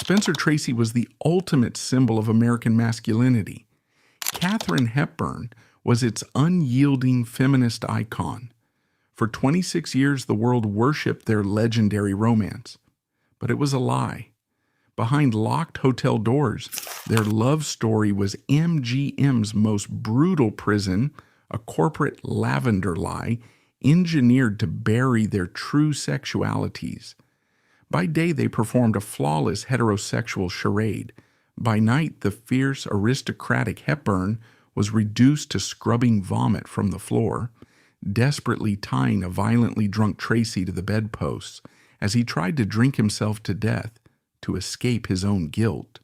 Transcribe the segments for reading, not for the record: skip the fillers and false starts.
Spencer Tracy was the ultimate symbol of American masculinity. Katharine Hepburn was its unyielding feminist icon. For 26 years, the world worshipped their legendary romance. But it was a lie. Behind locked hotel doors, their love story was MGM's most brutal prison, a corporate Lavender Lie, engineered to bury their true sexualities. By day, they performed a flawless heterosexual charade. By night, the fierce, aristocratic Hepburn was reduced to scrubbing vomit from the floor, desperately tying a violently drunk Tracy to the bedposts as he tried to drink himself to death to escape his own guilt.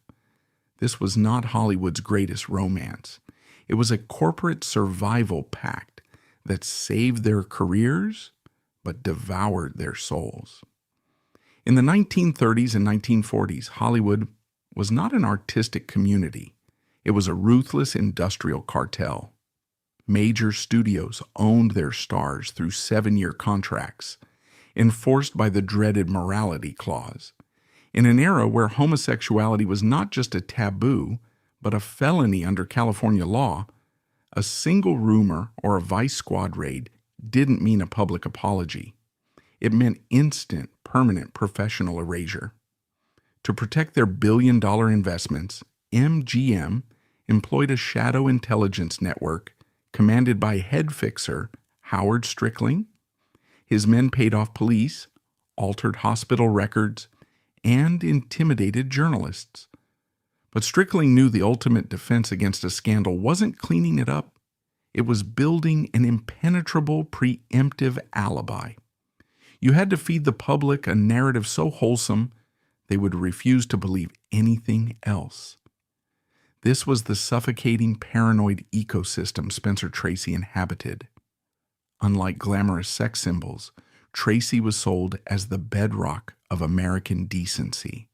This was not Hollywood's greatest romance. It was a corporate survival pact that saved their careers but devoured their souls. In the 1930s and 1940s, Hollywood was not an artistic community. It was a ruthless industrial cartel. Major studios owned their stars through 7-year contracts, enforced by the dreaded morality clause. In an era where homosexuality was not just a taboo, but a felony under California law, a single rumor or a vice squad raid didn't mean a public apology. It meant instant, permanent professional erasure. To protect their billion-dollar investments, MGM employed a shadow intelligence network commanded by head fixer Howard Strickling. His men paid off police, altered hospital records, and intimidated journalists. But Strickling knew the ultimate defense against a scandal wasn't cleaning it up. It was building an impenetrable preemptive alibi. You had to feed the public a narrative so wholesome they would refuse to believe anything else. This was the suffocating paranoid ecosystem Spencer Tracy inhabited. Unlike glamorous sex symbols, Tracy was sold as the bedrock of American decency.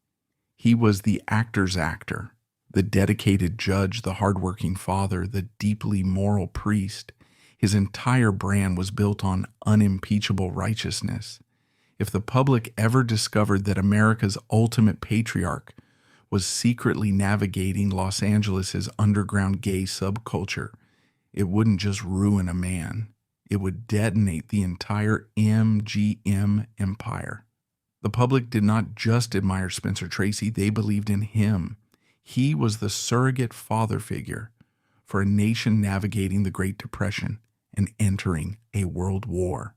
He was the actor's actor, the dedicated judge, the hardworking father, the deeply moral priest. His entire brand was built on unimpeachable righteousness. If the public ever discovered that America's ultimate patriarch was secretly navigating Los Angeles' underground gay subculture, it wouldn't just ruin a man. It would detonate the entire MGM empire. The public did not just admire Spencer Tracy, they believed in him. He was the surrogate father figure for a nation navigating the Great Depression and entering a world war.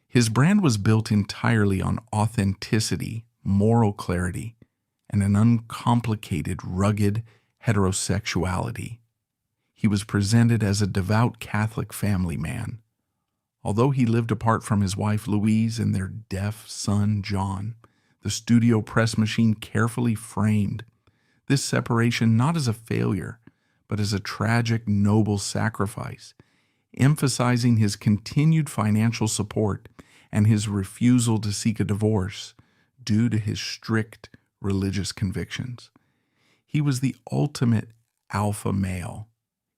His brand was built entirely on authenticity, moral clarity, and an uncomplicated, rugged heterosexuality. He was presented as a devout Catholic family man. Although he lived apart from his wife Louise and their deaf son John, the studio press machine carefully framed this separation not as a failure, but as a tragic, noble sacrifice, emphasizing his continued financial support and his refusal to seek a divorce due to his strict religious convictions. He was the ultimate alpha male,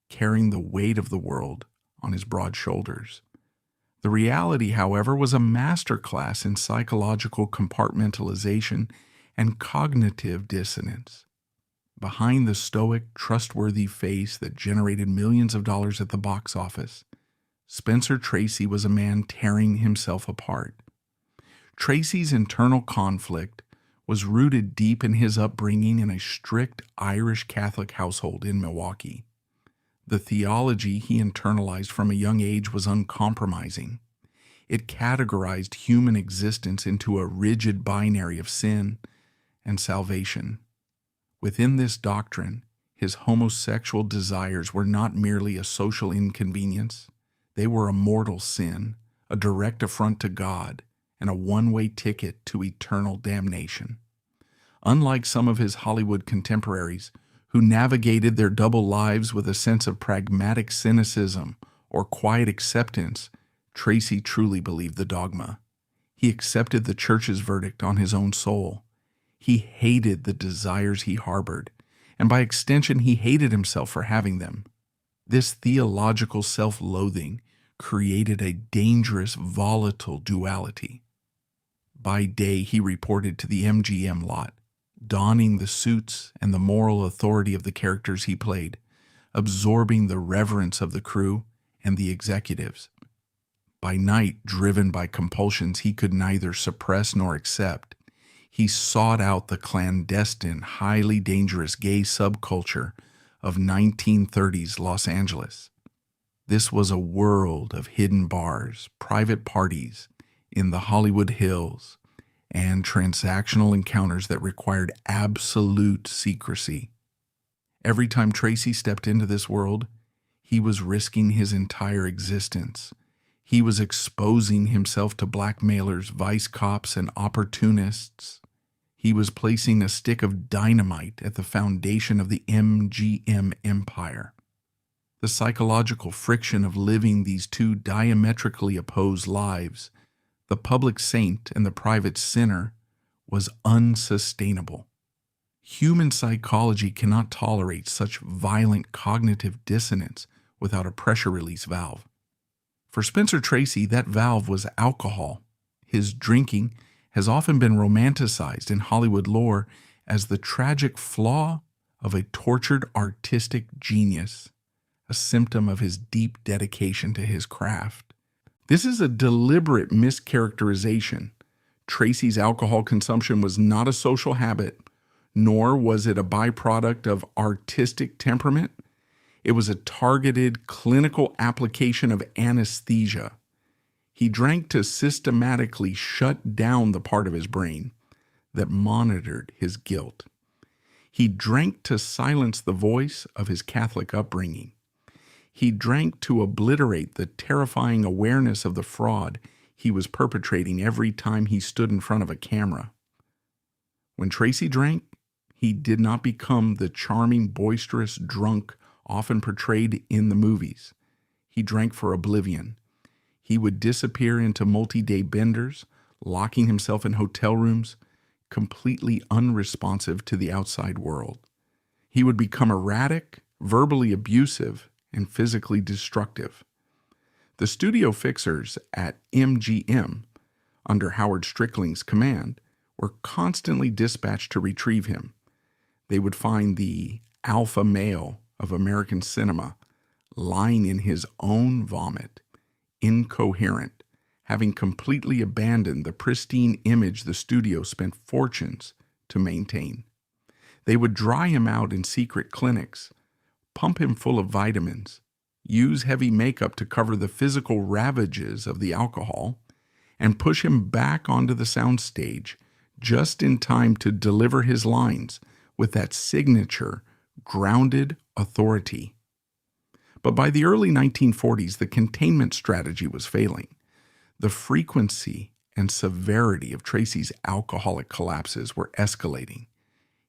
carrying the weight of the world on his broad shoulders. The reality, however, was a masterclass in psychological compartmentalization and cognitive dissonance. Behind the stoic, trustworthy face that generated millions of dollars at the box office, Spencer Tracy was a man tearing himself apart. Tracy's internal conflict was rooted deep in his upbringing in a strict Irish Catholic household in Milwaukee. The theology he internalized from a young age was uncompromising. It categorized human existence into a rigid binary of sin and salvation. Within this doctrine, his homosexual desires were not merely a social inconvenience. They were a mortal sin, a direct affront to God, and a one-way ticket to eternal damnation. Unlike some of his Hollywood contemporaries, who navigated their double lives with a sense of pragmatic cynicism or quiet acceptance, Tracy truly believed the dogma. He accepted the church's verdict on his own soul. He hated the desires he harbored, and by extension, he hated himself for having them. This theological self-loathing created a dangerous, volatile duality. By day, he reported to the MGM lot, donning the suits and the moral authority of the characters he played, absorbing the reverence of the crew and the executives. By night, driven by compulsions he could neither suppress nor accept, he sought out the clandestine, highly dangerous gay subculture of 1930s Los Angeles. This was a world of hidden bars, private parties in the Hollywood Hills, and transactional encounters that required absolute secrecy. Every time Tracy stepped into this world, he was risking his entire existence. He was exposing himself to blackmailers, vice cops, and opportunists. He was placing a stick of dynamite at the foundation of the MGM empire. The psychological friction of living these two diametrically opposed lives, the public saint and the private sinner, was unsustainable. Human psychology cannot tolerate such violent cognitive dissonance without a pressure release valve. For Spencer Tracy, that valve was alcohol. His drinking has often been romanticized in Hollywood lore as the tragic flaw of a tortured artistic genius, a symptom of his deep dedication to his craft. This is a deliberate mischaracterization. Tracy's alcohol consumption was not a social habit, nor was it a byproduct of artistic temperament. It was a targeted clinical application of anesthesia. He drank to systematically shut down the part of his brain that monitored his guilt. He drank to silence the voice of his Catholic upbringing. He drank to obliterate the terrifying awareness of the fraud he was perpetrating every time he stood in front of a camera. When Tracy drank, he did not become the charming, boisterous drunk often portrayed in the movies. He drank for oblivion. He would disappear into multi-day benders, locking himself in hotel rooms, completely unresponsive to the outside world. He would become erratic, verbally abusive, and physically destructive. The studio fixers at MGM, under Howard Strickling's command, were constantly dispatched to retrieve him. They would find the alpha male of American cinema lying in his own vomit, incoherent, having completely abandoned the pristine image the studio spent fortunes to maintain. They would dry him out in secret clinics, pump him full of vitamins, use heavy makeup to cover the physical ravages of the alcohol, and push him back onto the soundstage just in time to deliver his lines with that signature, grounded authority. But by the early 1940s, the containment strategy was failing. The frequency and severity of Tracy's alcoholic collapses were escalating.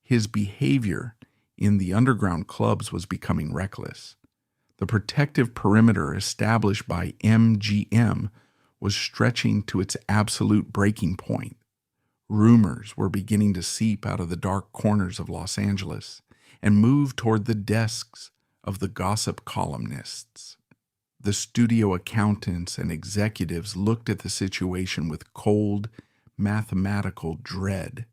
His behavior in the underground clubs was becoming reckless. The protective perimeter established by MGM was stretching to its absolute breaking point. Rumors were beginning to seep out of the dark corners of Los Angeles and move toward the desks of the gossip columnists. The studio accountants and executives looked at the situation with cold, mathematical dread.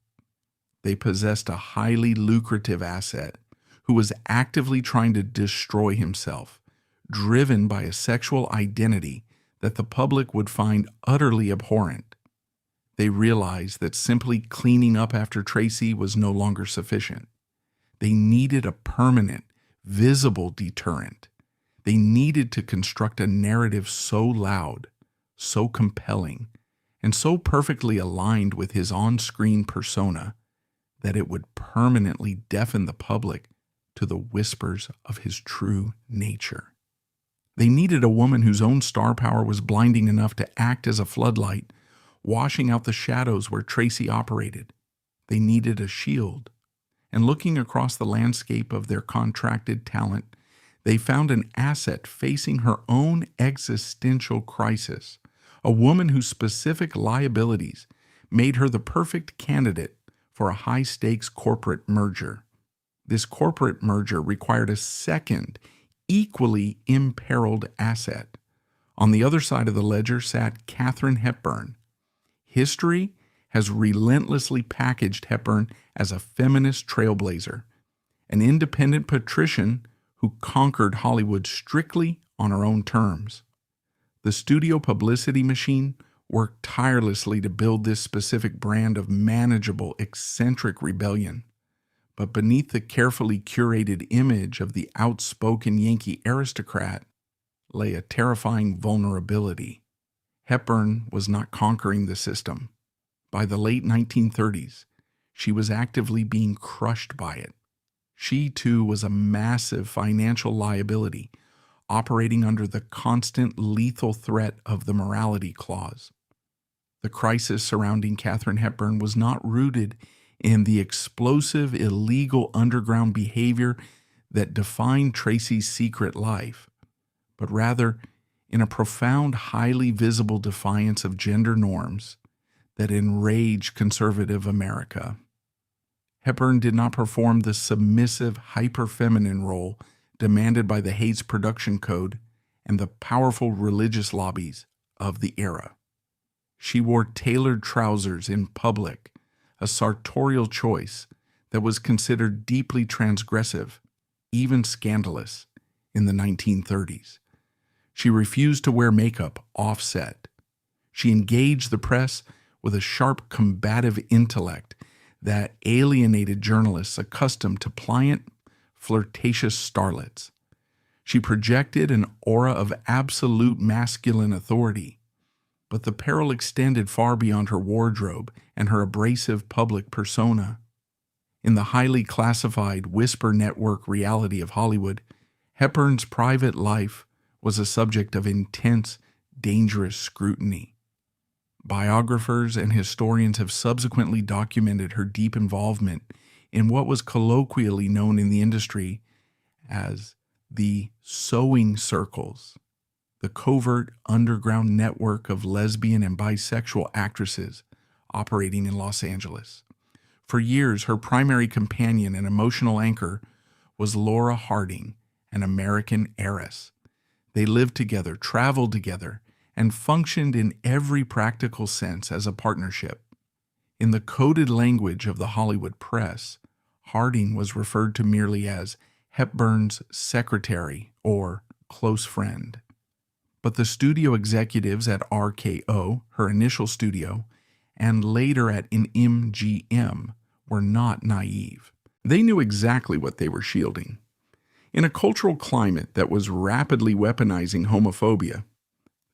They possessed a highly lucrative asset who was actively trying to destroy himself, driven by a sexual identity that the public would find utterly abhorrent. They realized that simply cleaning up after Tracy was no longer sufficient. They needed a permanent, visible deterrent. They needed to construct a narrative so loud, so compelling, and so perfectly aligned with his on-screen persona that it would permanently deafen the public to the whispers of his true nature. They needed a woman whose own star power was blinding enough to act as a floodlight, washing out the shadows where Tracy operated. They needed a shield. And looking across the landscape of their contracted talent, they found an asset facing her own existential crisis, a woman whose specific liabilities made her the perfect candidate for a high-stakes corporate merger. This corporate merger required a second, equally imperiled asset. On the other side of the ledger sat Katharine Hepburn. History has relentlessly packaged Hepburn as a feminist trailblazer, an independent patrician who conquered Hollywood strictly on her own terms. The studio publicity machine worked tirelessly to build this specific brand of manageable, eccentric rebellion. But beneath the carefully curated image of the outspoken Yankee aristocrat lay a terrifying vulnerability. Hepburn was not conquering the system. By the late 1930s, she was actively being crushed by it. She, too, was a massive financial liability, operating under the constant lethal threat of the morality clause. The crisis surrounding Katharine Hepburn was not rooted in the explosive, illegal underground behavior that defined Tracy's secret life, but rather in a profound, highly visible defiance of gender norms that enraged conservative America. Hepburn did not perform the submissive, hyper-feminine role demanded by the Hays production code and the powerful religious lobbies of the era. She wore tailored trousers in public, a sartorial choice that was considered deeply transgressive, even scandalous, in the 1930s. She refused to wear makeup offset. She engaged the press with a sharp, combative intellect that alienated journalists accustomed to pliant, flirtatious starlets. She projected an aura of absolute masculine authority, but the peril extended far beyond her wardrobe and her abrasive public persona. In the highly classified whisper network reality of Hollywood, Hepburn's private life was a subject of intense, dangerous scrutiny. Biographers and historians have subsequently documented her deep involvement in what was colloquially known in the industry as the sewing circles, the covert underground network of lesbian and bisexual actresses operating in Los Angeles. For years, her primary companion and emotional anchor was Laura Harding, an American heiress. They lived together, traveled together, and functioned in every practical sense as a partnership. In the coded language of the Hollywood press, Harding was referred to merely as Hepburn's secretary or close friend. But the studio executives at RKO, her initial studio, and later at an MGM were not naive. They knew exactly what they were shielding. In a cultural climate that was rapidly weaponizing homophobia,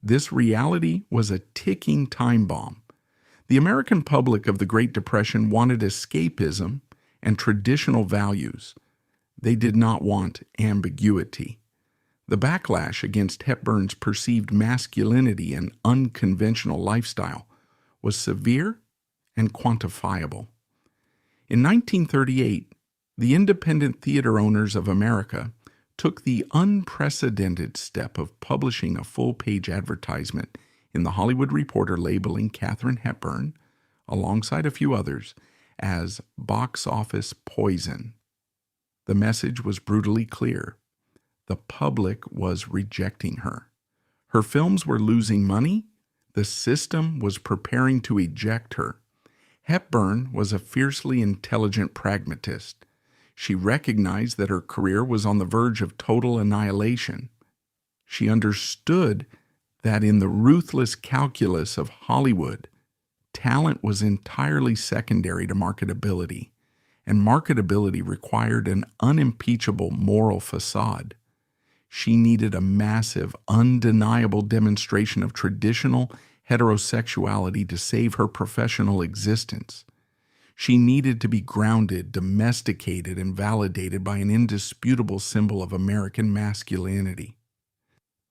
this reality was a ticking time bomb. The American public of the Great Depression wanted escapism and traditional values. They did not want ambiguity. The backlash against Hepburn's perceived masculinity and unconventional lifestyle was severe and quantifiable. In 1938, the Independent Theater Owners of America took the unprecedented step of publishing a full-page advertisement in the Hollywood Reporter labeling Katharine Hepburn, alongside a few others, as box office poison. The message was brutally clear. The public was rejecting her. Her films were losing money. The system was preparing to eject her. Hepburn was a fiercely intelligent pragmatist. She recognized that her career was on the verge of total annihilation. She understood that in the ruthless calculus of Hollywood, talent was entirely secondary to marketability, and marketability required an unimpeachable moral facade. She needed a massive, undeniable demonstration of traditional heterosexuality to save her professional existence. She needed to be grounded, domesticated, and validated by an indisputable symbol of American masculinity.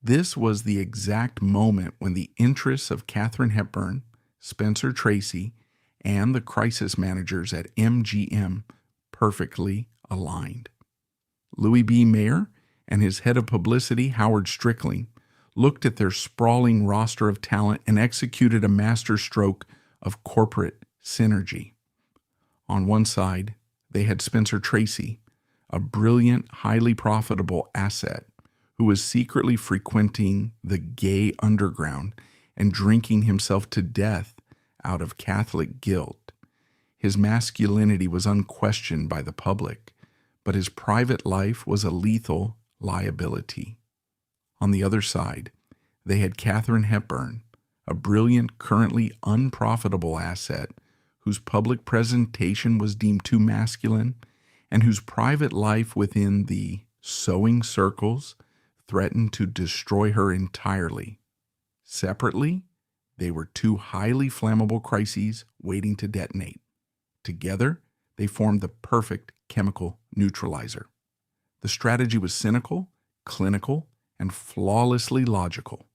This was the exact moment when the interests of Katharine Hepburn, Spencer Tracy, and the crisis managers at MGM perfectly aligned. Louis B. Mayer and his head of publicity, Howard Strickling, looked at their sprawling roster of talent and executed a masterstroke of corporate synergy. On one side, they had Spencer Tracy, a brilliant, highly profitable asset who was secretly frequenting the gay underground and drinking himself to death out of Catholic guilt. His masculinity was unquestioned by the public, but his private life was a lethal liability. On the other side, they had Katharine Hepburn, a brilliant, currently unprofitable asset whose public presentation was deemed too masculine and whose private life within the sewing circles threatened to destroy her entirely. Separately, they were two highly flammable crises waiting to detonate. Together, they formed the perfect chemical neutralizer. The strategy was cynical, clinical, and flawlessly logical.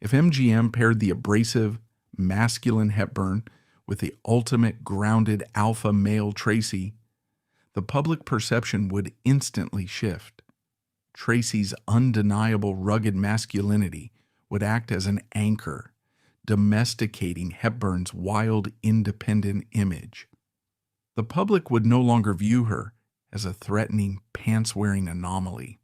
If MGM paired the abrasive, masculine Hepburn with the ultimate grounded alpha male Tracy, the public perception would instantly shift. Tracy's undeniable rugged masculinity would act as an anchor, domesticating Hepburn's wild, independent image. The public would no longer view her as a threatening, pants-wearing anomaly.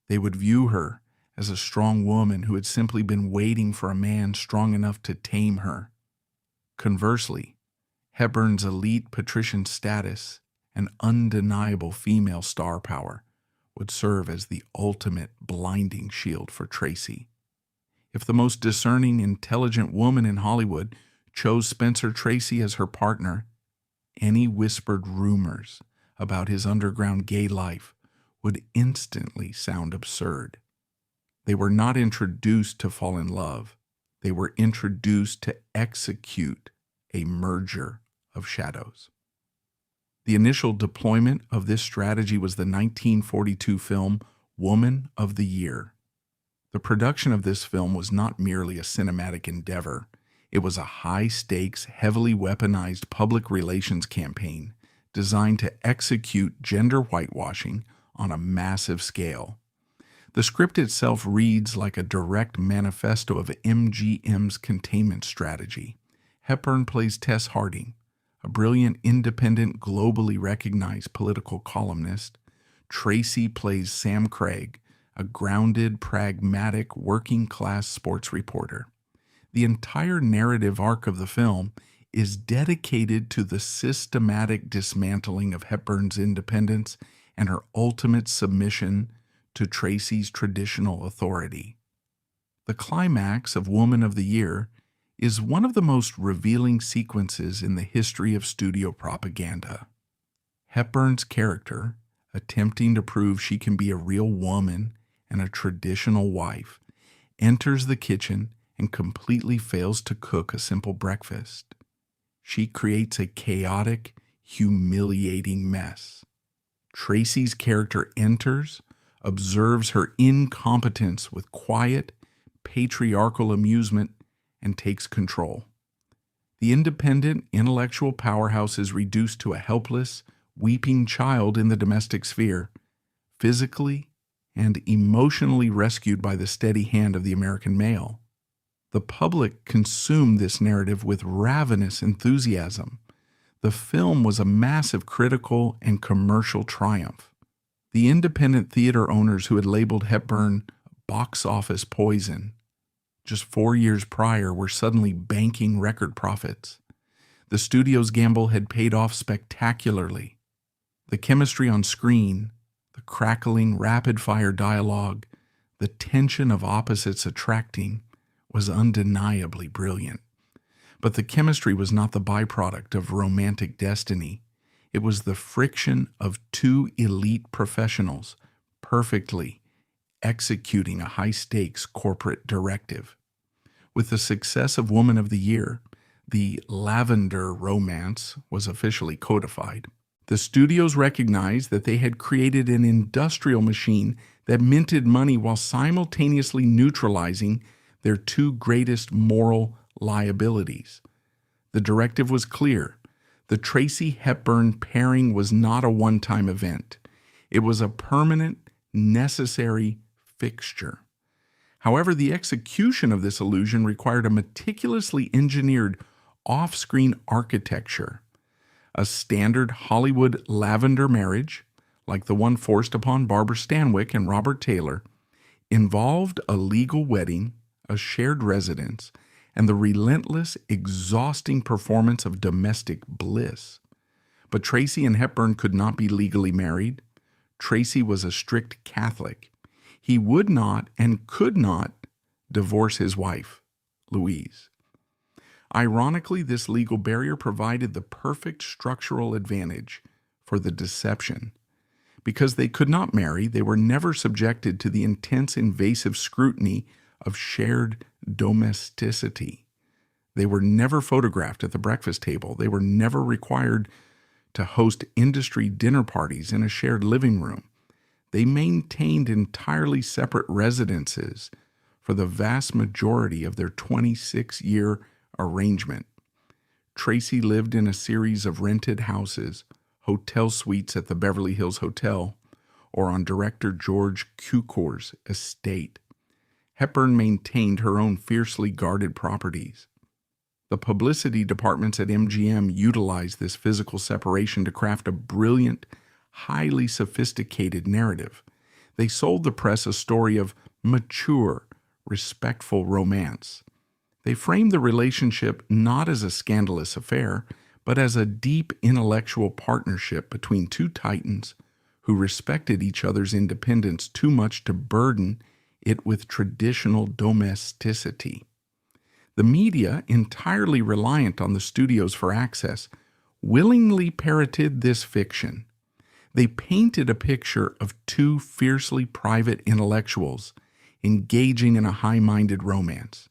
They would view her as a strong woman who had simply been waiting for a man strong enough to tame her. Conversely, Hepburn's elite patrician status and undeniable female star power would serve as the ultimate blinding shield for Tracy. If the most discerning, intelligent woman in Hollywood chose Spencer Tracy as her partner, any whispered rumors about his underground gay life would instantly sound absurd. They were not introduced to fall in love. They were introduced to execute a merger of shadows. The initial deployment of this strategy was the 1942 film Woman of the Year. The production of this film was not merely a cinematic endeavor. It was a high-stakes, heavily weaponized public relations campaign designed to execute gender whitewashing on a massive scale. The script itself reads like a direct manifesto of MGM's containment strategy. Hepburn plays Tess Harding, a brilliant, independent, globally recognized political columnist. Tracy plays Sam Craig, a grounded, pragmatic, working-class sports reporter. The entire narrative arc of the film is dedicated to the systematic dismantling of Hepburn's independence and her ultimate submission to Tracy's traditional authority. The climax of Woman of the Year is one of the most revealing sequences in the history of studio propaganda. Hepburn's character, attempting to prove she can be a real woman and a traditional wife, enters the kitchen and completely fails to cook a simple breakfast. She creates a chaotic, humiliating mess. Tracy's character enters, observes her incompetence with quiet, patriarchal amusement, and takes control. The independent, intellectual powerhouse is reduced to a helpless, weeping child in the domestic sphere, physically and emotionally rescued by the steady hand of the American male. The public consumed this narrative with ravenous enthusiasm. The film was a massive critical and commercial triumph. The independent theater owners who had labeled Hepburn box office poison just 4 years prior were suddenly banking record profits. The studio's gamble had paid off spectacularly. The chemistry on screen, the crackling, rapid-fire dialogue, the tension of opposites attracting was undeniably brilliant. But the chemistry was not the byproduct of romantic destiny. It was the friction of two elite professionals perfectly executing a high-stakes corporate directive. With the success of Woman of the Year, the Lavender romance was officially codified. The studios recognized that they had created an industrial machine that minted money while simultaneously neutralizing their two greatest moral liabilities. The directive was clear. The Tracy Hepburn pairing was not a one-time event. It was a permanent, necessary fixture. However, the execution of this illusion required a meticulously engineered off-screen architecture. A standard Hollywood lavender marriage, like the one forced upon Barbara Stanwyck and Robert Taylor, involved a legal wedding, a shared residence, and the relentless, exhausting performance of domestic bliss. But Tracy and Hepburn could not be legally married. Tracy was a strict Catholic. He would not and could not divorce his wife, Louise. Ironically, this legal barrier provided the perfect structural advantage for the deception. Because they could not marry, they were never subjected to the intense, invasive scrutiny of shared domesticity. They were never photographed at the breakfast table. They were never required to host industry dinner parties in a shared living room. They maintained entirely separate residences for the vast majority of their 26-year arrangement. Tracy lived in a series of rented houses, hotel suites at the Beverly Hills Hotel, or on director George Cukor's estate. Hepburn maintained her own fiercely guarded properties. The publicity departments at MGM utilized this physical separation to craft a brilliant, highly sophisticated narrative. They sold the press a story of mature, respectful romance. They framed the relationship not as a scandalous affair, but as a deep intellectual partnership between two titans who respected each other's independence too much to burden it with traditional domesticity. The media, entirely reliant on the studios for access, willingly parroted this fiction. They painted a picture of two fiercely private intellectuals engaging in a high-minded romance.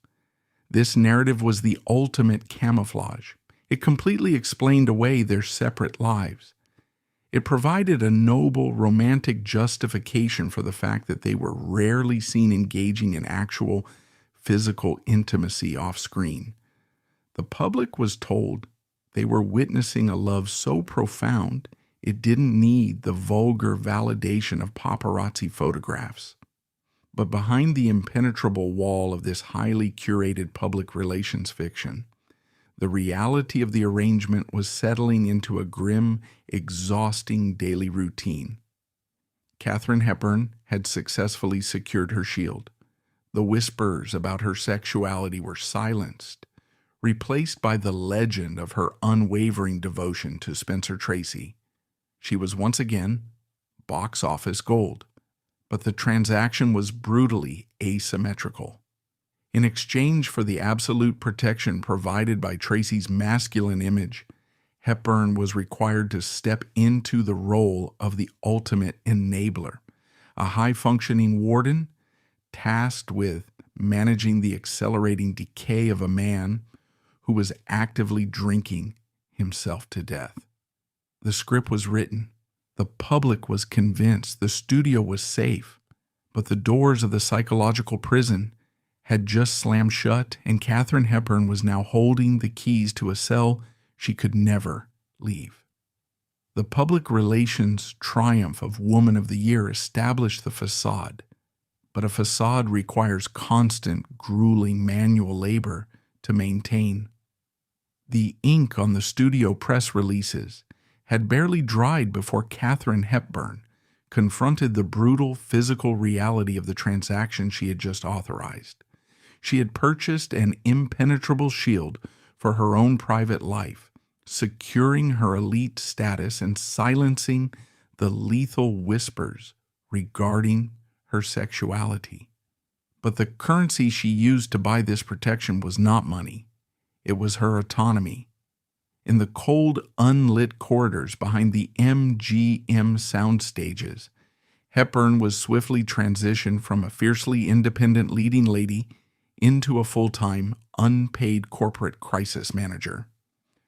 This narrative was the ultimate camouflage. It completely explained away their separate lives. It provided a noble, romantic justification for the fact that they were rarely seen engaging in actual physical intimacy off-screen. The public was told they were witnessing a love so profound it didn't need the vulgar validation of paparazzi photographs. But behind the impenetrable wall of this highly curated public relations fiction, the reality of the arrangement was settling into a grim, exhausting daily routine. Katharine Hepburn had successfully secured her shield. The whispers about her sexuality were silenced, replaced by the legend of her unwavering devotion to Spencer Tracy. She was once again box office gold, but the transaction was brutally asymmetrical. In exchange for the absolute protection provided by Tracy's masculine image, Hepburn was required to step into the role of the ultimate enabler, a high-functioning warden tasked with managing the accelerating decay of a man who was actively drinking himself to death. The script was written. The public was convinced the studio was safe, but the doors of the psychological prison had just slammed shut, and Katharine Hepburn was now holding the keys to a cell she could never leave. The public relations triumph of Woman of the Year established the facade, but a facade requires constant, grueling manual labor to maintain. The ink on the studio press releases had barely dried before Katharine Hepburn confronted the brutal physical reality of the transaction she had just authorized. She had purchased an impenetrable shield for her own private life, securing her elite status and silencing the lethal whispers regarding her sexuality. But the currency she used to buy this protection was not money. It was her autonomy. In the cold, unlit corridors behind the MGM sound stages, Hepburn was swiftly transitioned from a fiercely independent leading lady into a full-time, unpaid corporate crisis manager.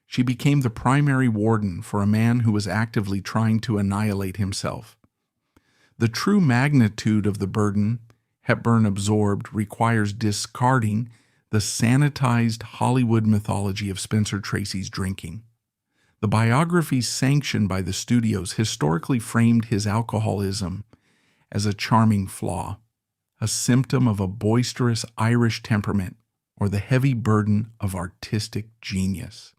She became the primary warden for a man who was actively trying to annihilate himself. The true magnitude of the burden Hepburn absorbed requires discarding the sanitized Hollywood mythology of Spencer Tracy's drinking. The biographies sanctioned by the studios historically framed his alcoholism as a charming flaw, a symptom of a boisterous Irish temperament, or the heavy burden of artistic genius.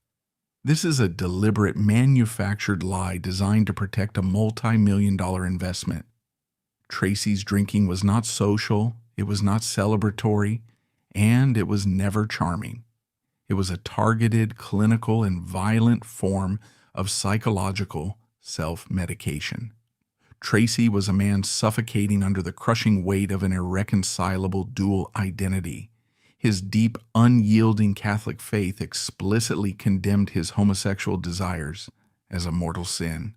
This is a deliberate manufactured lie designed to protect a multi-million-dollar investment. Tracy's drinking was not social, it was not celebratory, and it was never charming. It was a targeted, clinical, and violent form of psychological self-medication. Tracy was a man suffocating under the crushing weight of an irreconcilable dual identity. His deep, unyielding Catholic faith explicitly condemned his homosexual desires as a mortal sin,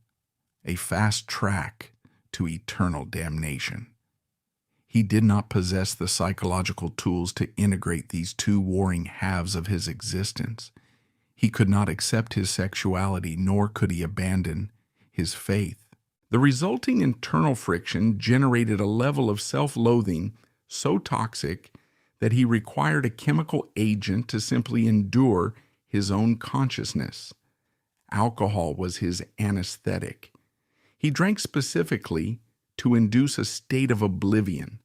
a fast track to eternal damnation. He did not possess the psychological tools to integrate these two warring halves of his existence. He could not accept his sexuality, nor could he abandon his faith. The resulting internal friction generated a level of self-loathing so toxic that he required a chemical agent to simply endure his own consciousness. Alcohol was his anesthetic. He drank specifically to induce a state of oblivion,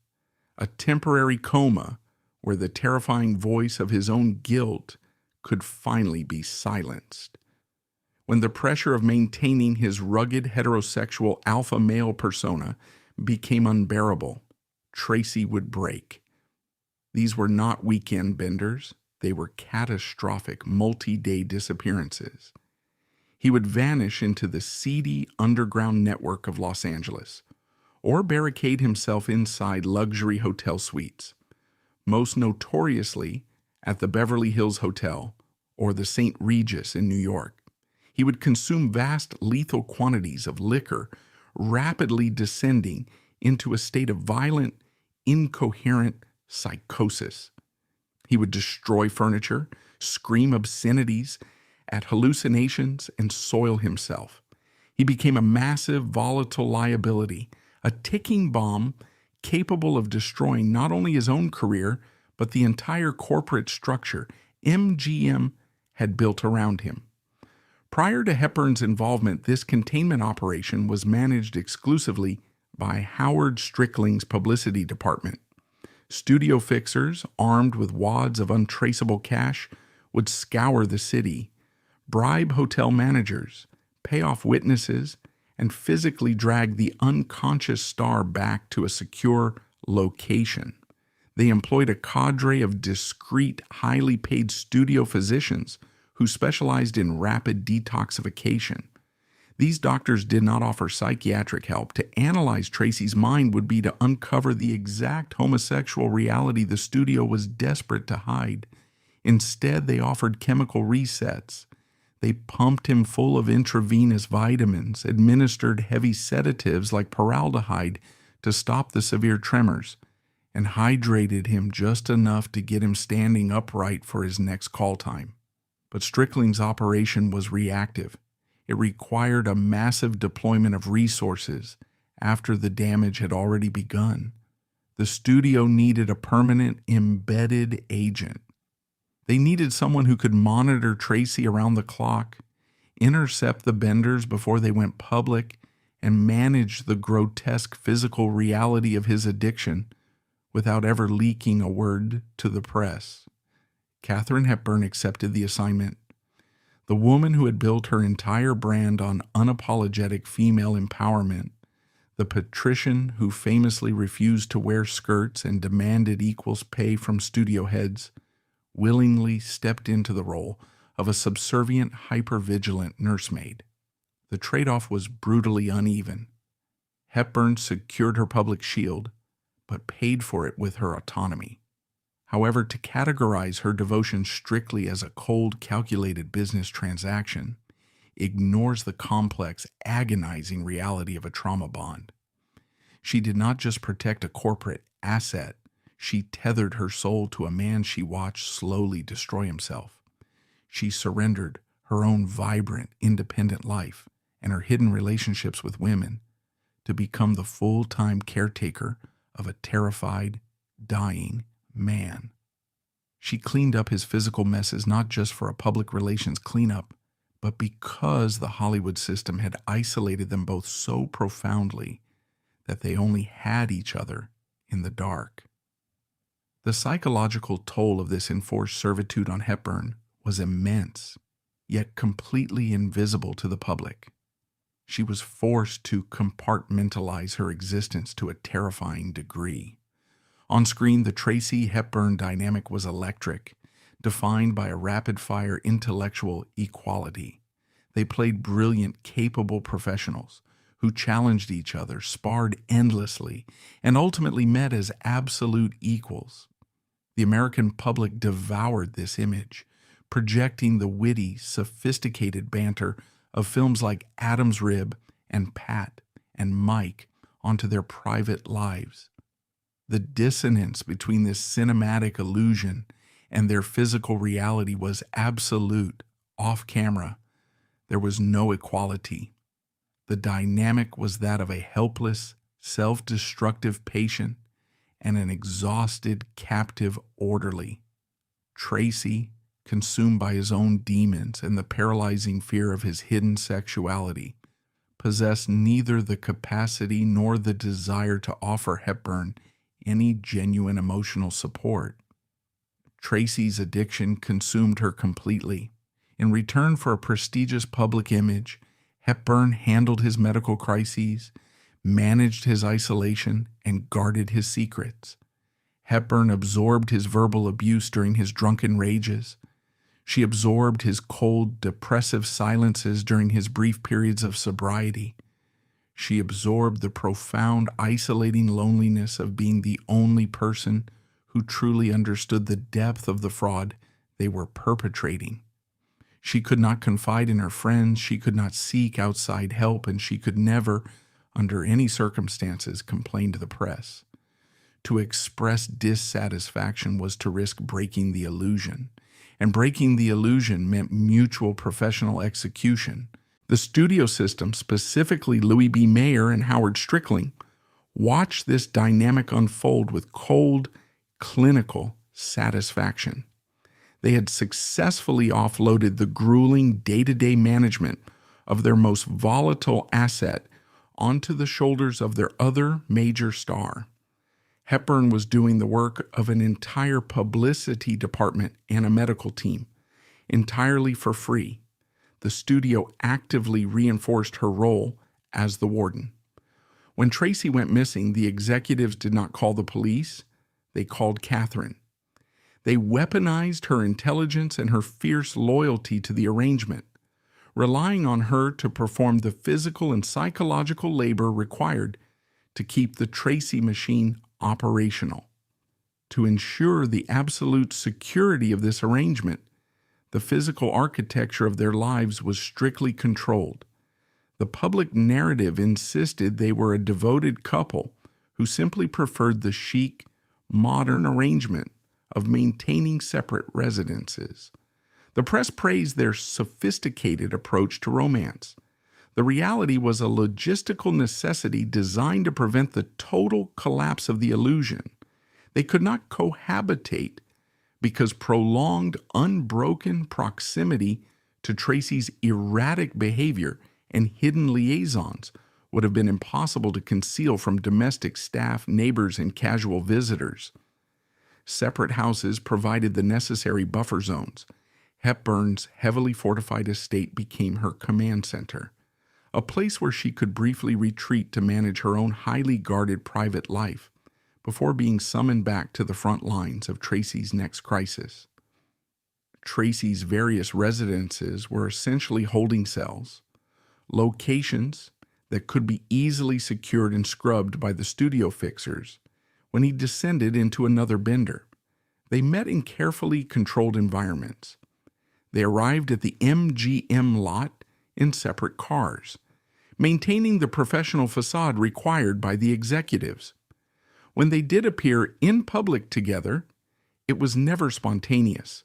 a temporary coma where the terrifying voice of his own guilt could finally be silenced. When the pressure of maintaining his rugged heterosexual alpha male persona became unbearable, Tracy would break. These were not weekend benders. They were catastrophic, multi-day disappearances. He would vanish into the seedy underground network of Los Angeles, or barricade himself inside luxury hotel suites, most notoriously at the Beverly Hills Hotel or the St. Regis in New York. He would consume vast, lethal quantities of liquor, rapidly descending into a state of violent, incoherent psychosis. He would destroy furniture, scream obscenities at hallucinations, and soil himself. He became a massive, volatile liability, a ticking bomb capable of destroying not only his own career, but the entire corporate structure MGM had built around him. Prior to Hepburn's involvement, this containment operation was managed exclusively by Howard Strickling's publicity department. Studio fixers, armed with wads of untraceable cash, would scour the city, bribe hotel managers, pay off witnesses, and physically drag the unconscious star back to a secure location. They employed a cadre of discreet, highly paid studio physicians who specialized in rapid detoxification. These doctors did not offer psychiatric help. To analyze Tracy's mind would be to uncover the exact homosexual reality the studio was desperate to hide. Instead, they offered chemical resets. They pumped him full of intravenous vitamins, administered heavy sedatives like paraldehyde to stop the severe tremors, and hydrated him just enough to get him standing upright for his next call time. But Strickling's operation was reactive. It required a massive deployment of resources after the damage had already begun. The studio needed a permanent, embedded agent. They needed someone who could monitor Tracy around the clock, intercept the benders before they went public, and manage the grotesque physical reality of his addiction without ever leaking a word to the press. Katharine Hepburn accepted the assignment. The woman who had built her entire brand on unapologetic female empowerment, the patrician who famously refused to wear skirts and demanded equal pay from studio heads, willingly stepped into the role of a subservient, hypervigilant nursemaid. The trade-off was brutally uneven. Hepburn secured her public shield, but paid for it with her autonomy. However, to categorize her devotion strictly as a cold, calculated business transaction ignores the complex, agonizing reality of a trauma bond. She did not just protect a corporate asset, she tethered her soul to a man she watched slowly destroy himself. She surrendered her own vibrant, independent life and her hidden relationships with women to become the full-time caretaker of a terrified, dying man. She cleaned up his physical messes not just for a public relations cleanup, but because the Hollywood system had isolated them both so profoundly that they only had each other in the dark. The psychological toll of this enforced servitude on Hepburn was immense, yet completely invisible to the public. She was forced to compartmentalize her existence to a terrifying degree. On screen, the Tracy Hepburn dynamic was electric, defined by a rapid-fire intellectual equality. They played brilliant, capable professionals who challenged each other, sparred endlessly, and ultimately met as absolute equals. The American public devoured this image, projecting the witty, sophisticated banter of films like Adam's Rib and Pat and Mike onto their private lives. The dissonance between this cinematic illusion and their physical reality was absolute. Off camera, there was no equality. The dynamic was that of a helpless, self-destructive patient and an exhausted, captive orderly. Tracy, consumed by his own demons and the paralyzing fear of his hidden sexuality, possessed neither the capacity nor the desire to offer Hepburn any genuine emotional support. Tracy's addiction consumed her completely. In return for a prestigious public image, Hepburn handled his medical crises, managed his isolation, and guarded his secrets. Hepburn absorbed his verbal abuse during his drunken rages. She absorbed his cold, depressive silences during his brief periods of sobriety. She absorbed the profound, isolating loneliness of being the only person who truly understood the depth of the fraud they were perpetrating. She could not confide in her friends, she could not seek outside help, and she could never, under any circumstances, complain to the press. To express dissatisfaction was to risk breaking the illusion, and breaking the illusion meant mutual professional execution. The studio system, specifically Louis B. Mayer and Howard Strickling, watched this dynamic unfold with cold, clinical satisfaction. They had successfully offloaded the grueling day-to-day management of their most volatile asset onto the shoulders of their other major star. Hepburn was doing the work of an entire publicity department and a medical team, entirely for free. The studio actively reinforced her role as the warden. When Tracy went missing, the executives did not call the police, they called Katharine. They weaponized her intelligence and her fierce loyalty to the arrangement, relying on her to perform the physical and psychological labor required to keep the Tracy machine operational. To ensure the absolute security of this arrangement, the physical architecture of their lives was strictly controlled. The public narrative insisted they were a devoted couple who simply preferred the chic, modern arrangement of maintaining separate residences. The press praised their sophisticated approach to romance. The reality was a logistical necessity designed to prevent the total collapse of the illusion. They could not cohabitate because prolonged, unbroken proximity to Tracy's erratic behavior and hidden liaisons would have been impossible to conceal from domestic staff, neighbors, and casual visitors. Separate houses provided the necessary buffer zones. Hepburn's heavily fortified estate became her command center, a place where she could briefly retreat to manage her own highly guarded private life before being summoned back to the front lines of Tracy's next crisis. Tracy's various residences were essentially holding cells, locations that could be easily secured and scrubbed by the studio fixers when he descended into another bender. They met in carefully controlled environments. They arrived at the MGM lot in separate cars, maintaining the professional facade required by the executives. When they did appear in public together, it was never spontaneous.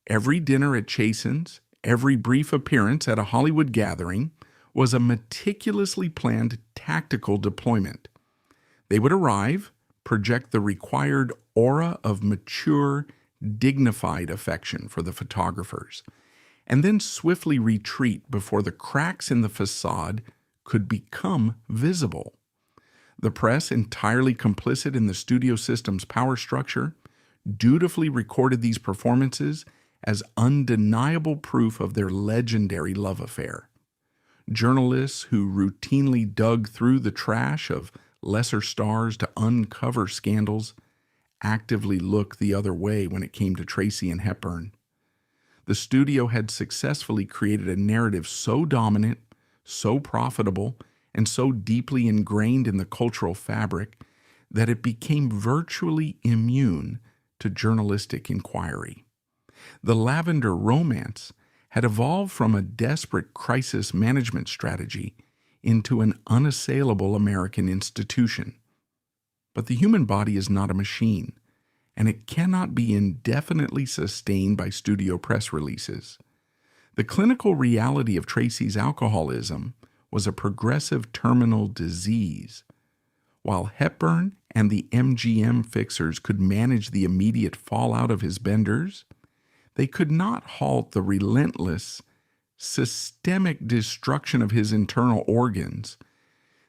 Every dinner at Chasen's, every brief appearance at a Hollywood gathering was a meticulously planned tactical deployment. They would arrive, project the required aura of mature, dignified affection for the photographers, and then swiftly retreat before the cracks in the facade could become visible. The press, entirely complicit in the studio system's power structure, dutifully recorded these performances as undeniable proof of their legendary love affair. Journalists who routinely dug through the trash of lesser stars to uncover scandals actively look the other way when it came to Tracy and Hepburn. The studio had successfully created a narrative so dominant, so profitable, and so deeply ingrained in the cultural fabric that it became virtually immune to journalistic inquiry. The Lavender romance had evolved from a desperate crisis management strategy into an unassailable American institution. But the human body is not a machine, and it cannot be indefinitely sustained by studio press releases. The clinical reality of Tracy's alcoholism was a progressive terminal disease. While Hepburn and the MGM fixers could manage the immediate fallout of his benders, they could not halt the relentless, systemic destruction of his internal organs.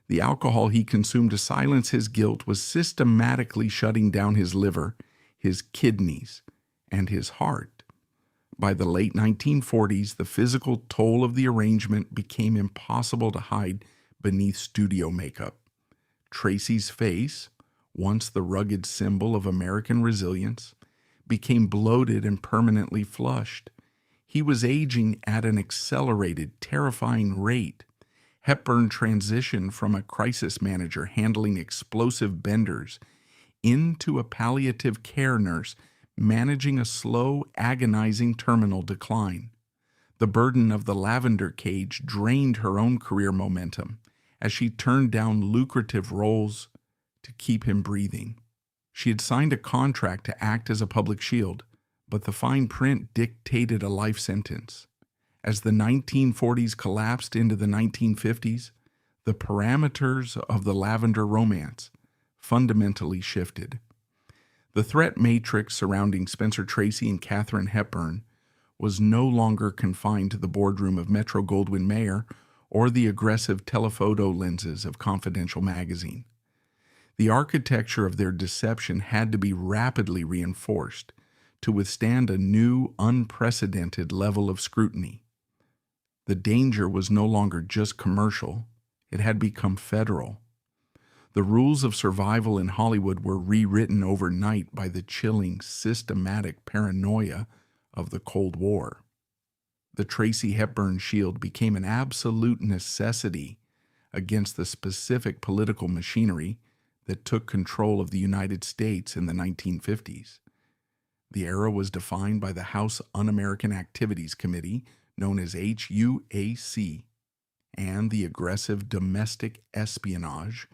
The alcohol he consumed to silence his guilt was systematically shutting down his liver, his kidneys, and his heart. By the late 1940s, the physical toll of the arrangement became impossible to hide beneath studio makeup. Tracy's face, once the rugged symbol of American resilience, became bloated and permanently flushed. He was aging at an accelerated, terrifying rate. Hepburn transitioned from a crisis manager handling explosive benders into a palliative care nurse managing a slow, agonizing terminal decline. The burden of the Lavender cage drained her own career momentum as she turned down lucrative roles to keep him breathing. She had signed a contract to act as a public shield, but the fine print dictated a life sentence. As the 1940s collapsed into the 1950s, the parameters of the Lavender romance fundamentally shifted. The threat matrix surrounding Spencer Tracy and Katharine Hepburn was no longer confined to the boardroom of Metro-Goldwyn-Mayer or the aggressive telephoto lenses of Confidential magazine. The architecture of their deception had to be rapidly reinforced to withstand a new, unprecedented level of scrutiny. The danger was no longer just commercial, it had become federal. The rules of survival in Hollywood were rewritten overnight by the chilling, systematic paranoia of the Cold War. The Tracy Hepburn shield became an absolute necessity against the specific political machinery that took control of the United States in the 1950s. The era was defined by the House Un-American Activities Committee, known as HUAC, and the aggressive domestic espionage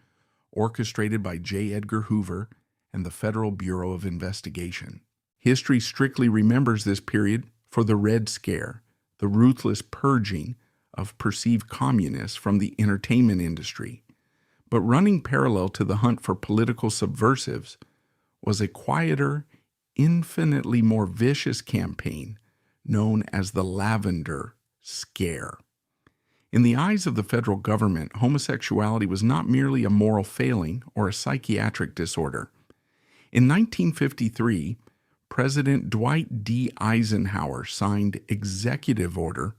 orchestrated by J. Edgar Hoover and the Federal Bureau of Investigation. History strictly remembers this period for the Red Scare, the ruthless purging of perceived communists from the entertainment industry. But running parallel to the hunt for political subversives was a quieter, infinitely more vicious campaign known as the Lavender Scare. In the eyes of the federal government, homosexuality was not merely a moral failing or a psychiatric disorder. In 1953, President Dwight D. Eisenhower signed Executive Order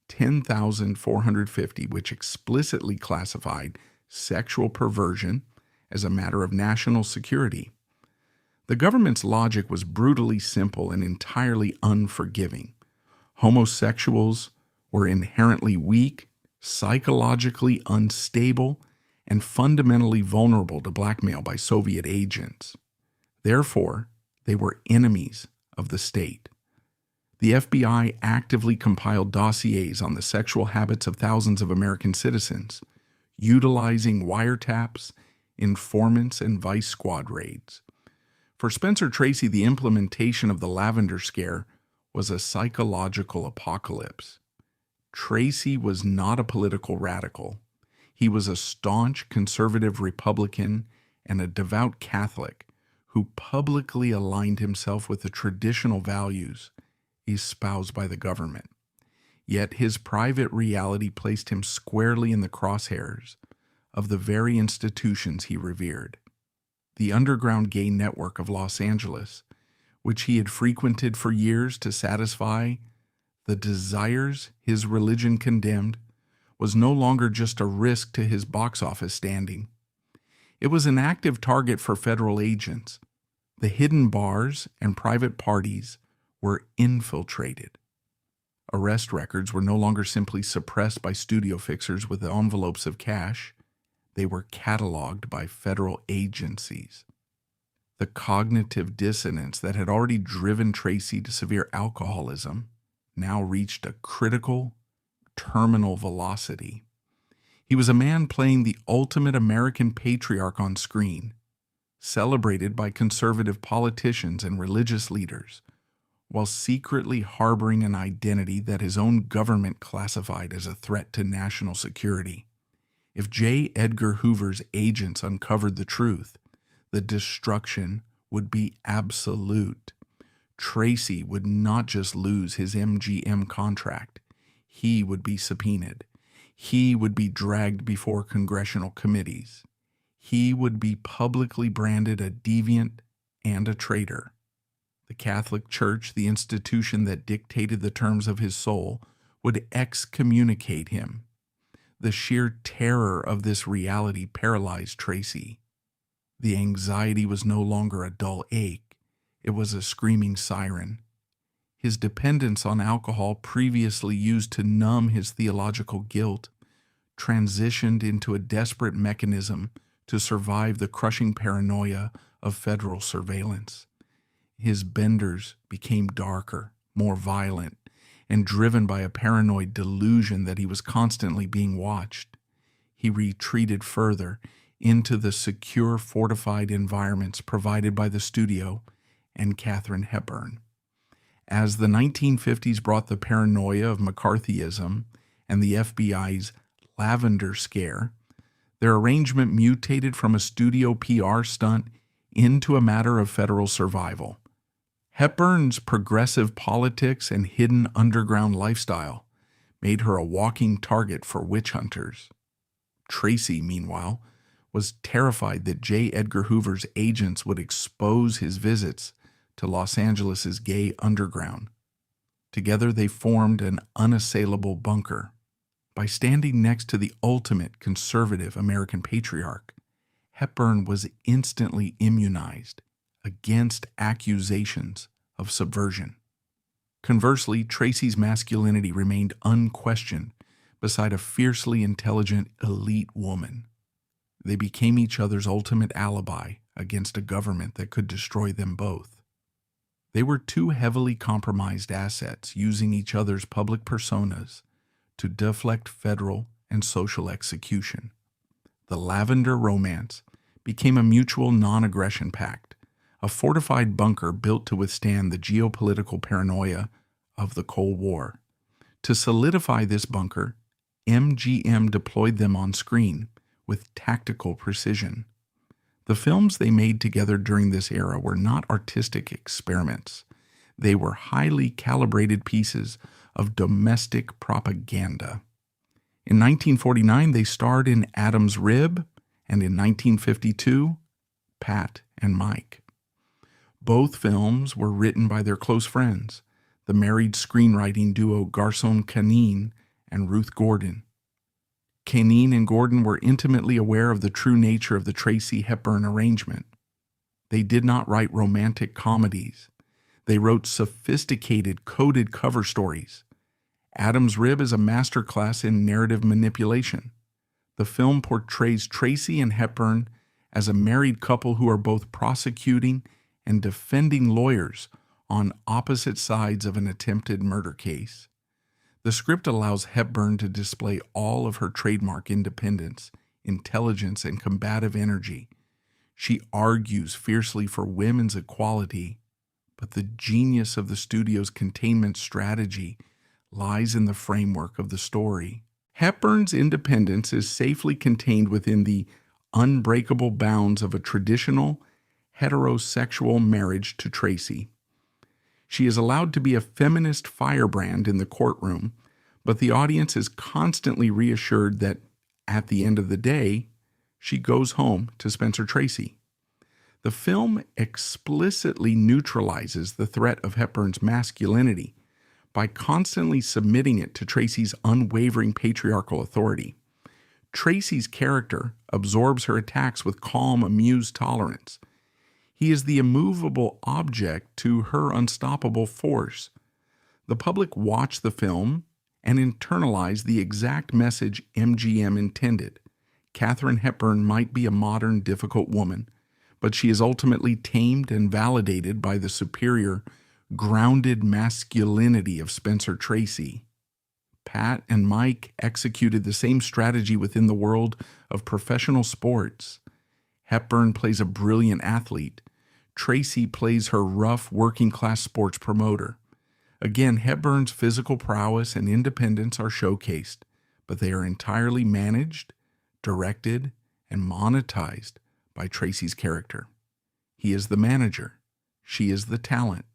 10,450, which explicitly classified sexual perversion as a matter of national security. The government's logic was brutally simple and entirely unforgiving. Homosexuals were inherently weak, psychologically unstable, and fundamentally vulnerable to blackmail by Soviet agents. Therefore, they were enemies of the state. The FBI actively compiled dossiers on the sexual habits of thousands of American citizens, utilizing wiretaps, informants, and vice squad raids. For Spencer Tracy, the implementation of the Lavender Scare was a psychological apocalypse. Tracy was not a political radical. He was a staunch conservative Republican and a devout Catholic who publicly aligned himself with the traditional values espoused by the government. Yet his private reality placed him squarely in the crosshairs of the very institutions he revered. The underground gay network of Los Angeles, which he had frequented for years to satisfy the desires his religion condemned, was no longer just a risk to his box office standing. It was an active target for federal agents. The hidden bars and private parties were infiltrated. Arrest records were no longer simply suppressed by studio fixers with envelopes of cash. They were cataloged by federal agencies. The cognitive dissonance that had already driven Tracy to severe alcoholism now reached a critical, terminal velocity. He was a man playing the ultimate American patriarch on screen, celebrated by conservative politicians and religious leaders, while secretly harboring an identity that his own government classified as a threat to national security. If J. Edgar Hoover's agents uncovered the truth, the destruction would be absolute. Tracy would not just lose his MGM contract. He would be subpoenaed. He would be dragged before congressional committees. He would be publicly branded a deviant and a traitor. The Catholic Church, the institution that dictated the terms of his soul, would excommunicate him. The sheer terror of this reality paralyzed Tracy. The anxiety was no longer a dull ache. It was a screaming siren. His dependence on alcohol, previously used to numb his theological guilt, transitioned into a desperate mechanism to survive the crushing paranoia of federal surveillance. His benders became darker, more violent, and driven by a paranoid delusion that he was constantly being watched. He retreated further into the secure, fortified environments provided by the studio and Katharine Hepburn. As the 1950s brought the paranoia of McCarthyism and the FBI's Lavender Scare, their arrangement mutated from a studio PR stunt into a matter of federal survival. Hepburn's progressive politics and hidden underground lifestyle made her a walking target for witch hunters. Tracy, meanwhile, was terrified that J. Edgar Hoover's agents would expose his visits to Los Angeles's gay underground. Together they formed an unassailable bunker. By standing next to the ultimate conservative American patriarch, Hepburn was instantly immunized against accusations of subversion. Conversely, Tracy's masculinity remained unquestioned beside a fiercely intelligent elite woman. They became each other's ultimate alibi against a government that could destroy them both. They were two heavily compromised assets using each other's public personas to deflect federal and social execution. The Lavender romance became a mutual non-aggression pact, a fortified bunker built to withstand the geopolitical paranoia of the Cold War. To solidify this bunker, MGM deployed them on screen with tactical precision. The films they made together during this era were not artistic experiments. They were highly calibrated pieces of domestic propaganda. In 1949, they starred in Adam's Rib, and in 1952, Pat and Mike. Both films were written by their close friends, the married screenwriting duo Garcon Canine and Ruth Gordon. Canine and Gordon were intimately aware of the true nature of the Tracy Hepburn arrangement. They did not write romantic comedies. They wrote sophisticated, coded cover stories. Adam's Rib is a masterclass in narrative manipulation. The film portrays Tracy and Hepburn as a married couple who are both prosecuting and defending lawyers on opposite sides of an attempted murder case. The script allows Hepburn to display all of her trademark independence, intelligence, and combative energy. She argues fiercely for women's equality, but the genius of the studio's containment strategy lies in the framework of the story. Hepburn's independence is safely contained within the unbreakable bounds of a traditional heterosexual marriage to Tracy. She is allowed to be a feminist firebrand in the courtroom, but the audience is constantly reassured that, at the end of the day, she goes home to Spencer Tracy. The film explicitly neutralizes the threat of Hepburn's masculinity by constantly submitting it to Tracy's unwavering patriarchal authority. Tracy's character absorbs her attacks with calm, amused tolerance. He is the immovable object to her unstoppable force. The public watched the film and internalized the exact message MGM intended. Katharine Hepburn might be a modern, difficult woman, but she is ultimately tamed and validated by the superior, grounded masculinity of Spencer Tracy. Pat and Mike executed the same strategy within the world of professional sports. Hepburn plays a brilliant athlete. Tracy plays her rough, working-class sports promoter. Again, Hepburn's physical prowess and independence are showcased, but they are entirely managed, directed, and monetized by Tracy's character. He is the manager. She is the talent.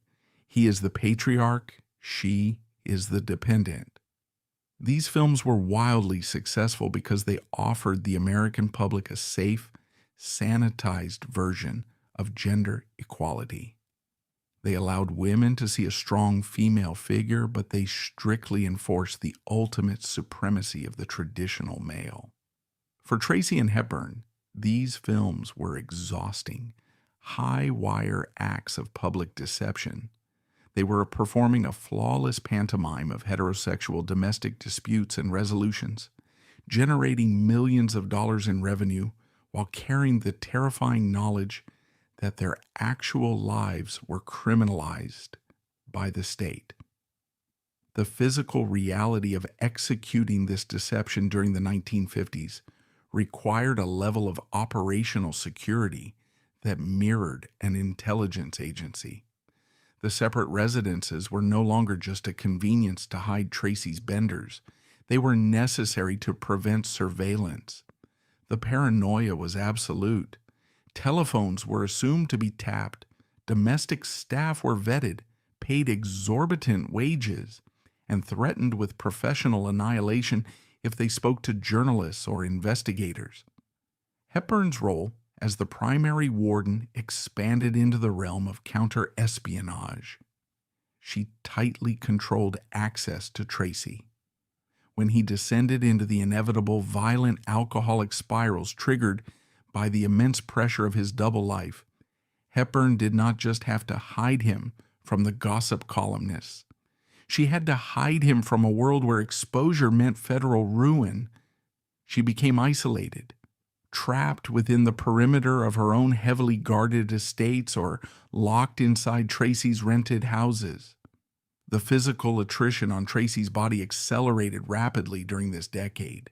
He is the patriarch. She is the dependent. These films were wildly successful because they offered the American public a safe, sanitized version of gender equality. They allowed women to see a strong female figure, but they strictly enforced the ultimate supremacy of the traditional male. For Tracy and Hepburn, these films were exhausting, high-wire acts of public deception. They were performing a flawless pantomime of heterosexual domestic disputes and resolutions, generating millions of dollars in revenue while carrying the terrifying knowledge that their actual lives were criminalized by the state. The physical reality of executing this deception during the 1950s required a level of operational security that mirrored an intelligence agency. The separate residences were no longer just a convenience to hide Tracy's benders. They were necessary to prevent surveillance. The paranoia was absolute. Telephones were assumed to be tapped. Domestic staff were vetted, paid exorbitant wages, and threatened with professional annihilation if they spoke to journalists or investigators. Hepburn's role as the primary warden expanded into the realm of counter-espionage. She tightly controlled access to Tracy. When he descended into the inevitable violent alcoholic spirals triggered by the immense pressure of his double life, Hepburn did not just have to hide him from the gossip columnists. She had to hide him from a world where exposure meant federal ruin. She became isolated, trapped within the perimeter of her own heavily guarded estates or locked inside Tracy's rented houses. The physical attrition on Tracy's body accelerated rapidly during this decade.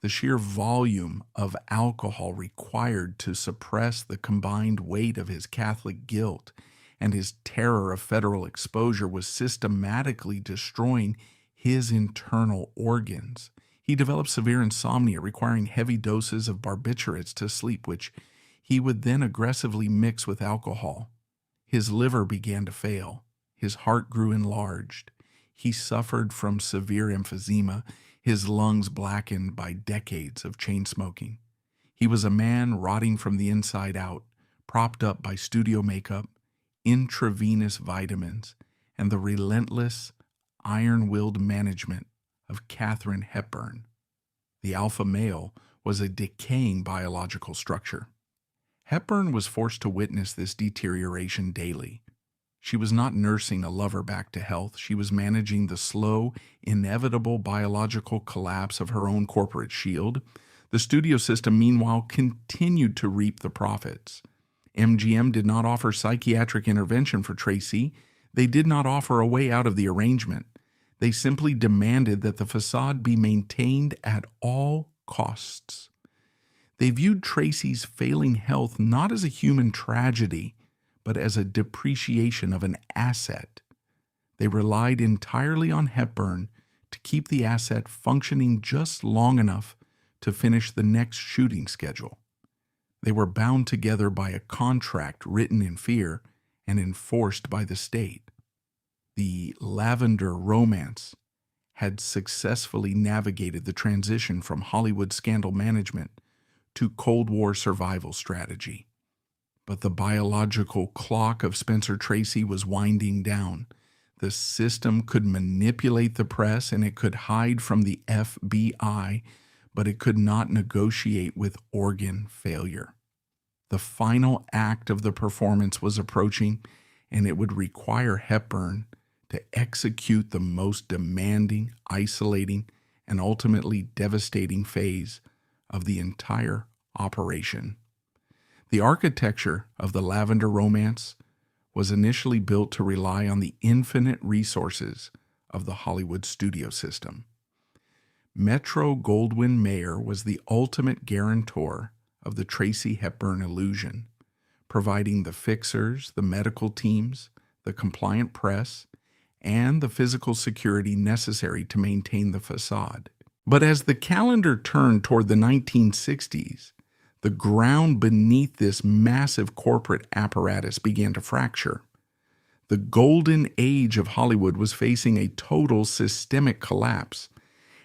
The sheer volume of alcohol required to suppress the combined weight of his Catholic guilt and his terror of federal exposure was systematically destroying his internal organs. He developed severe insomnia, requiring heavy doses of barbiturates to sleep, which he would then aggressively mix with alcohol. His liver began to fail. His heart grew enlarged. He suffered from severe emphysema, his lungs blackened by decades of chain smoking. He was a man rotting from the inside out, propped up by studio makeup, intravenous vitamins, and the relentless, iron-willed management of Katharine Hepburn. The alpha male was a decaying biological structure. Hepburn was forced to witness this deterioration daily. She was not nursing a lover back to health. She was managing the slow, inevitable biological collapse of her own corporate shield. The studio system, meanwhile, continued to reap the profits. MGM did not offer psychiatric intervention for Tracy. They did not offer a way out of the arrangement. They simply demanded that the facade be maintained at all costs. They viewed Tracy's failing health not as a human tragedy, but as a depreciation of an asset. They relied entirely on Hepburn to keep the asset functioning just long enough to finish the next shooting schedule. They were bound together by a contract written in fear and enforced by the state. The Lavender romance had successfully navigated the transition from Hollywood scandal management to Cold War survival strategy. But the biological clock of Spencer Tracy was winding down. The system could manipulate the press and it could hide from the FBI, but it could not negotiate with organ failure. The final act of the performance was approaching, and it would require Hepburn to execute the most demanding, isolating, and ultimately devastating phase of the entire operation. The architecture of the Lavender romance was initially built to rely on the infinite resources of the Hollywood studio system. Metro-Goldwyn-Mayer was the ultimate guarantor of the Tracy Hepburn illusion, providing the fixers, the medical teams, the compliant press, and the physical security necessary to maintain the facade. But as the calendar turned toward the 1960s, the ground beneath this massive corporate apparatus began to fracture. The golden age of Hollywood was facing a total systemic collapse,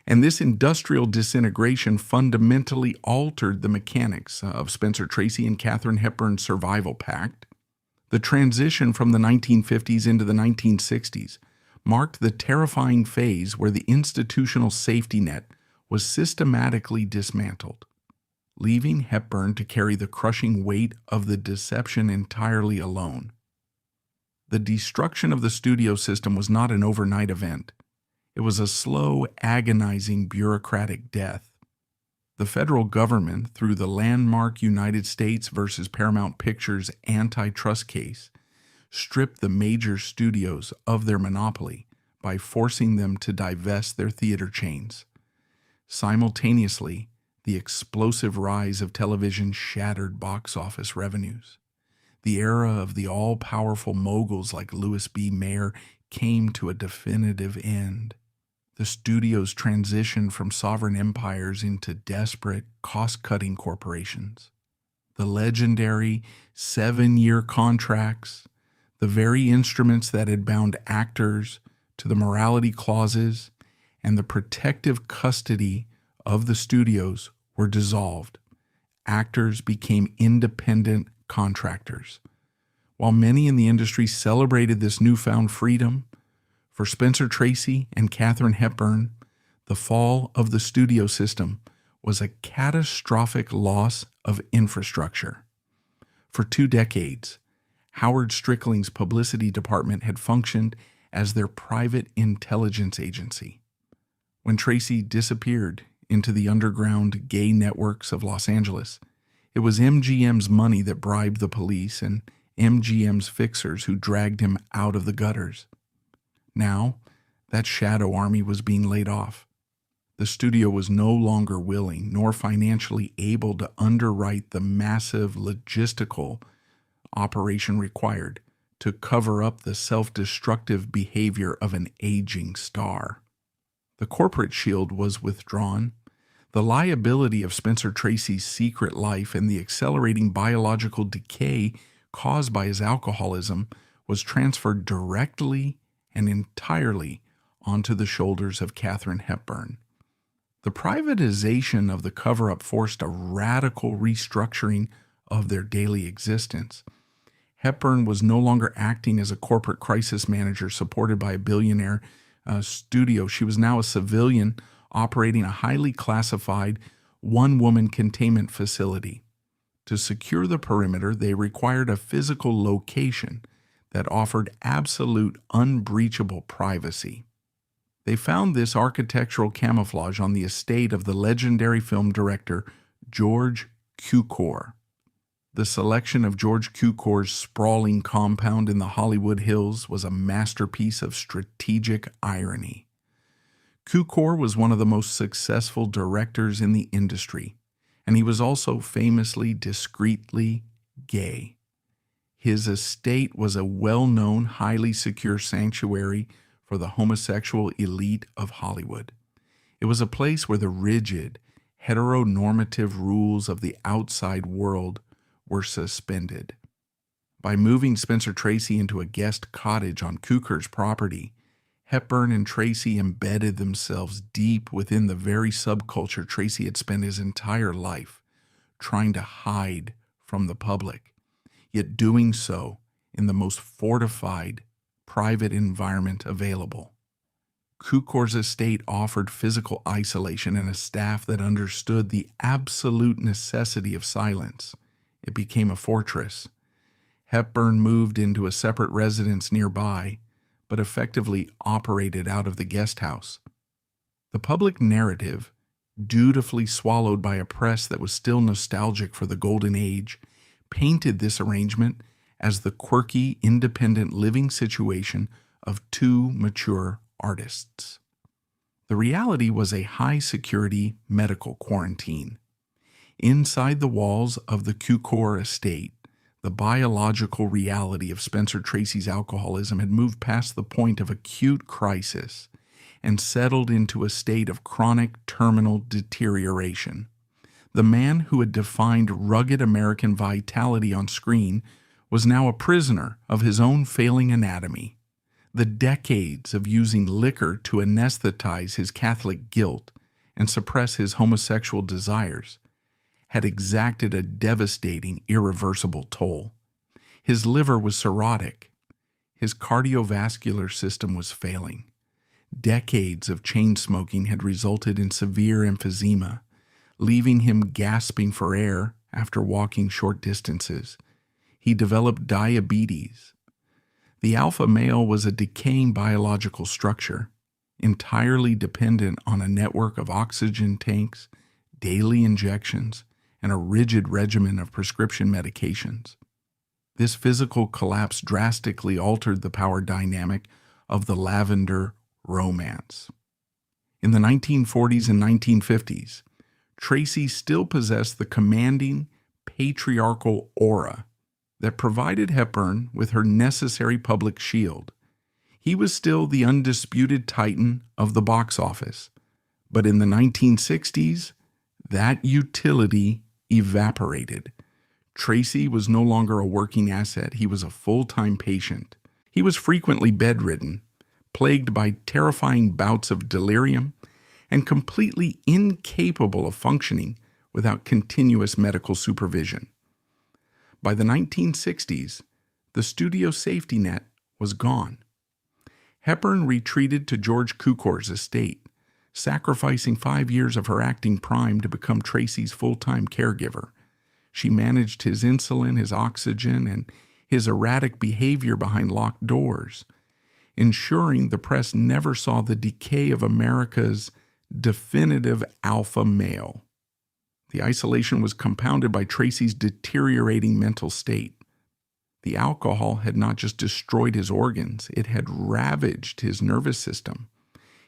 and this industrial disintegration fundamentally altered the mechanics of Spencer Tracy and Katharine Hepburn's survival pact. The transition from the 1950s into the 1960s marked the terrifying phase where the institutional safety net was systematically dismantled, leaving Hepburn to carry the crushing weight of the deception entirely alone. The destruction of the studio system was not an overnight event. It was a slow, agonizing bureaucratic death. The federal government, through the landmark United States versus Paramount Pictures antitrust case, stripped the major studios of their monopoly by forcing them to divest their theater chains. Simultaneously, the explosive rise of television shattered box office revenues. The era of the all-powerful moguls like Louis B. Mayer came to a definitive end. The studios transitioned from sovereign empires into desperate, cost-cutting corporations. The legendary 7-year contracts, the very instruments that had bound actors to the morality clauses, and the protective custody of the studios were dissolved. Actors became independent contractors. While many in the industry celebrated this newfound freedom, for Spencer Tracy and Katharine Hepburn, the fall of the studio system was a catastrophic loss of infrastructure. For 2 decades, Howard Strickling's publicity department had functioned as their private intelligence agency. When Tracy disappeared into the underground gay networks of Los Angeles, it was MGM's money that bribed the police and MGM's fixers who dragged him out of the gutters. Now, that shadow army was being laid off. The studio was no longer willing nor financially able to underwrite the massive logistical operation required to cover up the self-destructive behavior of an aging star. The corporate shield was withdrawn. The liability of Spencer Tracy's secret life and the accelerating biological decay caused by his alcoholism was transferred directly and entirely onto the shoulders of Katharine Hepburn. The privatization of the cover-up forced a radical restructuring of their daily existence. Hepburn was no longer acting as a corporate crisis manager supported by a billionaire studio. She was now a civilian operating a highly classified one-woman containment facility. To secure the perimeter, they required a physical location that offered absolute unbreachable privacy. They found this architectural camouflage on the estate of the legendary film director George Cukor. The selection of George Cukor's sprawling compound in the Hollywood Hills was a masterpiece of strategic irony. Cukor was one of the most successful directors in the industry, and he was also famously discreetly gay. His estate was a well-known, highly secure sanctuary for the homosexual elite of Hollywood. It was a place where the rigid, heteronormative rules of the outside world were suspended. By moving Spencer Tracy into a guest cottage on Cukor's property, Hepburn and Tracy embedded themselves deep within the very subculture Tracy had spent his entire life trying to hide from the public, yet doing so in the most fortified, private environment available. Cukor's estate offered physical isolation and a staff that understood the absolute necessity of silence It became a fortress. Hepburn moved into a separate residence nearby, but effectively operated out of the guest house. The public narrative, dutifully swallowed by a press that was still nostalgic for the golden age, painted this arrangement as the quirky, independent living situation of two mature artists. The reality was a high-security medical quarantine. Inside the walls of the Cukor estate, the biological reality of Spencer Tracy's alcoholism had moved past the point of acute crisis and settled into a state of chronic terminal deterioration. The man who had defined rugged American vitality on screen was now a prisoner of his own failing anatomy. The decades of using liquor to anesthetize his Catholic guilt and suppress his homosexual desires had exacted a devastating, irreversible toll. His liver was cirrhotic. His cardiovascular system was failing. Decades of chain smoking had resulted in severe emphysema, leaving him gasping for air after walking short distances. He developed diabetes. The alpha male was a decaying biological structure, entirely dependent on a network of oxygen tanks, daily injections, and a rigid regimen of prescription medications. This physical collapse drastically altered the power dynamic of the Lavender romance. In the 1940s and 1950s, Tracy still possessed the commanding, patriarchal aura that provided Hepburn with her necessary public shield. He was still the undisputed titan of the box office, but in the 1960s, that utility evaporated. Tracy was no longer a working asset. He was a full-time patient. He was frequently bedridden, plagued by terrifying bouts of delirium, and completely incapable of functioning without continuous medical supervision. By the 1960s, the studio safety net was gone. Hepburn retreated to George Cukor's estate, sacrificing 5 years of her acting prime to become Tracy's full-time caregiver. She managed his insulin, his oxygen, and his erratic behavior behind locked doors, ensuring the press never saw the decay of America's definitive alpha male. The isolation was compounded by Tracy's deteriorating mental state. The alcohol had not just destroyed his organs, it had ravaged his nervous system.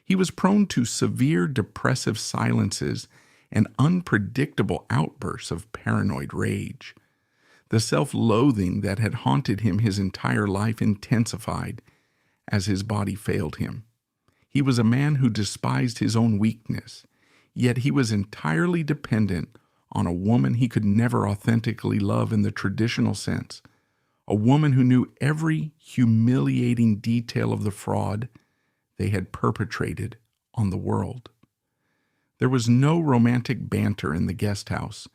He was prone to severe depressive silences and unpredictable outbursts of paranoid rage. The self-loathing that had haunted him his entire life intensified as his body failed him. He was a man who despised his own weakness, yet he was entirely dependent on a woman he could never authentically love in the traditional sense, a woman who knew every humiliating detail of the fraud they had perpetrated on the world. There was no romantic banter in the guest house.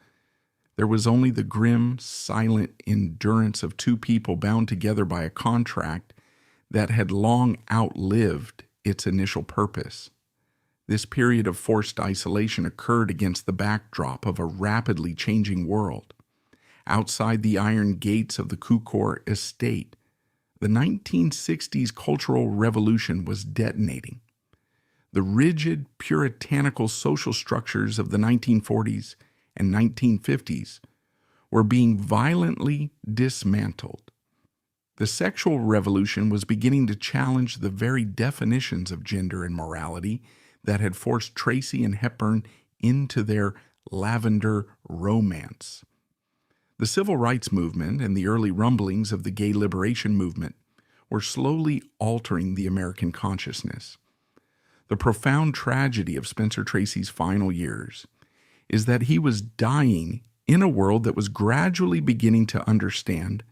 There was only the grim, silent endurance of two people bound together by a contract that had long outlived its initial purpose. This period of forced isolation occurred against the backdrop of a rapidly changing world. Outside the iron gates of the Cukor estate, the 1960s cultural revolution was detonating. The rigid, puritanical social structures of the 1940s and 1950s were being violently dismantled. The sexual revolution was beginning to challenge the very definitions of gender and morality that had forced Tracy and Hepburn into their Lavender romance. The civil rights movement and the early rumblings of the gay liberation movement were slowly altering the American consciousness. The profound tragedy of Spencer Tracy's final years is that he was dying in a world that was gradually beginning to understand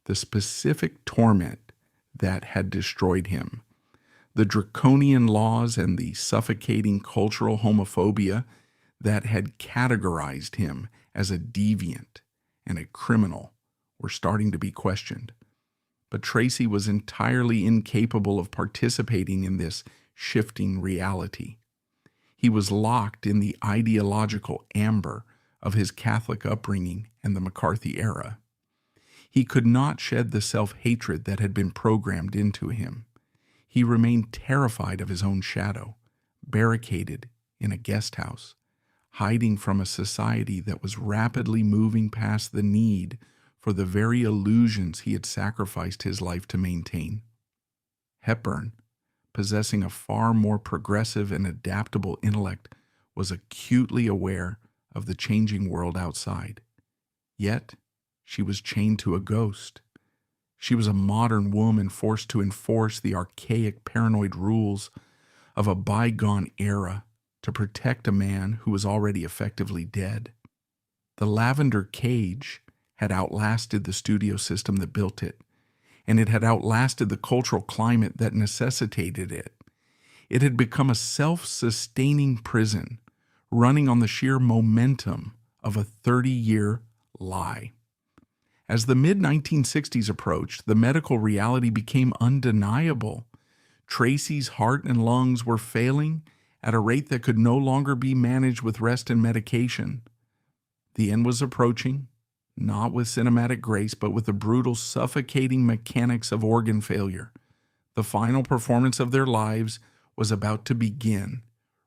the specific torment that had destroyed him. The draconian laws and the suffocating cultural homophobia that had categorized him as a deviant and a criminal were starting to be questioned. But Tracy was entirely incapable of participating in this shifting reality. He was locked in the ideological amber of his Catholic upbringing and the McCarthy era. He could not shed the self-hatred that had been programmed into him. He remained terrified of his own shadow, barricaded in a guest house, hiding from a society that was rapidly moving past the need for the very illusions he had sacrificed his life to maintain. Hepburn, possessing a far more progressive and adaptable intellect, was acutely aware of the changing world outside. Yet, she was chained to a ghost. She was a modern woman forced to enforce the archaic paranoid rules of a bygone era to protect a man who was already effectively dead. The Lavender cage had outlasted the studio system that built it, and it had outlasted the cultural climate that necessitated it. It had become a self-sustaining prison, running on the sheer momentum of a 30-year lie. As the mid-1960s approached, the medical reality became undeniable. Tracy's heart and lungs were failing at a rate that could no longer be managed with rest and medication. The end was approaching, not with cinematic grace, but with the brutal, suffocating mechanics of organ failure. The final performance of their lives was about to begin,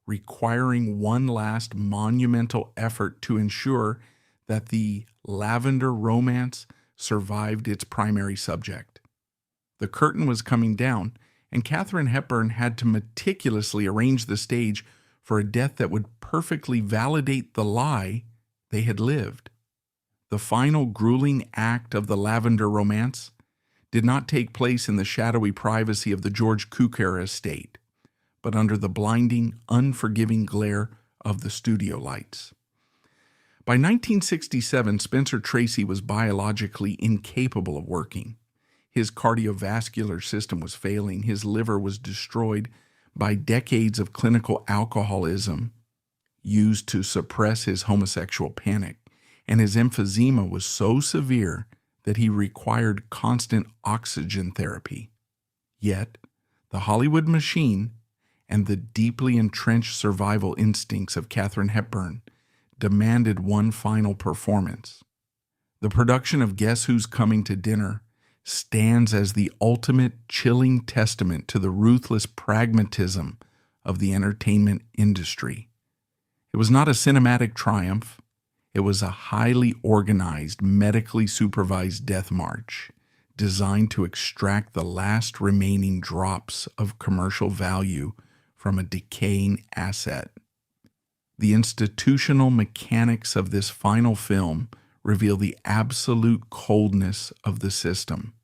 requiring one last monumental effort to ensure that the Lavender romance survived its primary subject. The curtain was coming down, and Katharine Hepburn had to meticulously arrange the stage for a death that would perfectly validate the lie they had lived. The final grueling act of the Lavender romance did not take place in the shadowy privacy of the George Cukor estate, but under the blinding, unforgiving glare of the studio lights. By 1967, Spencer Tracy was biologically incapable of working. His cardiovascular system was failing, his liver was destroyed by decades of clinical alcoholism used to suppress his homosexual panic, and his emphysema was so severe that he required constant oxygen therapy. Yet, the Hollywood machine and the deeply entrenched survival instincts of Katharine Hepburn demanded one final performance. The production of Guess Who's Coming to Dinner stands as the ultimate chilling testament to the ruthless pragmatism of the entertainment industry. It was not a cinematic triumph. It was a highly organized, medically supervised death march designed to extract the last remaining drops of commercial value from a decaying asset. The institutional mechanics of this final film reveal the absolute coldness of the system.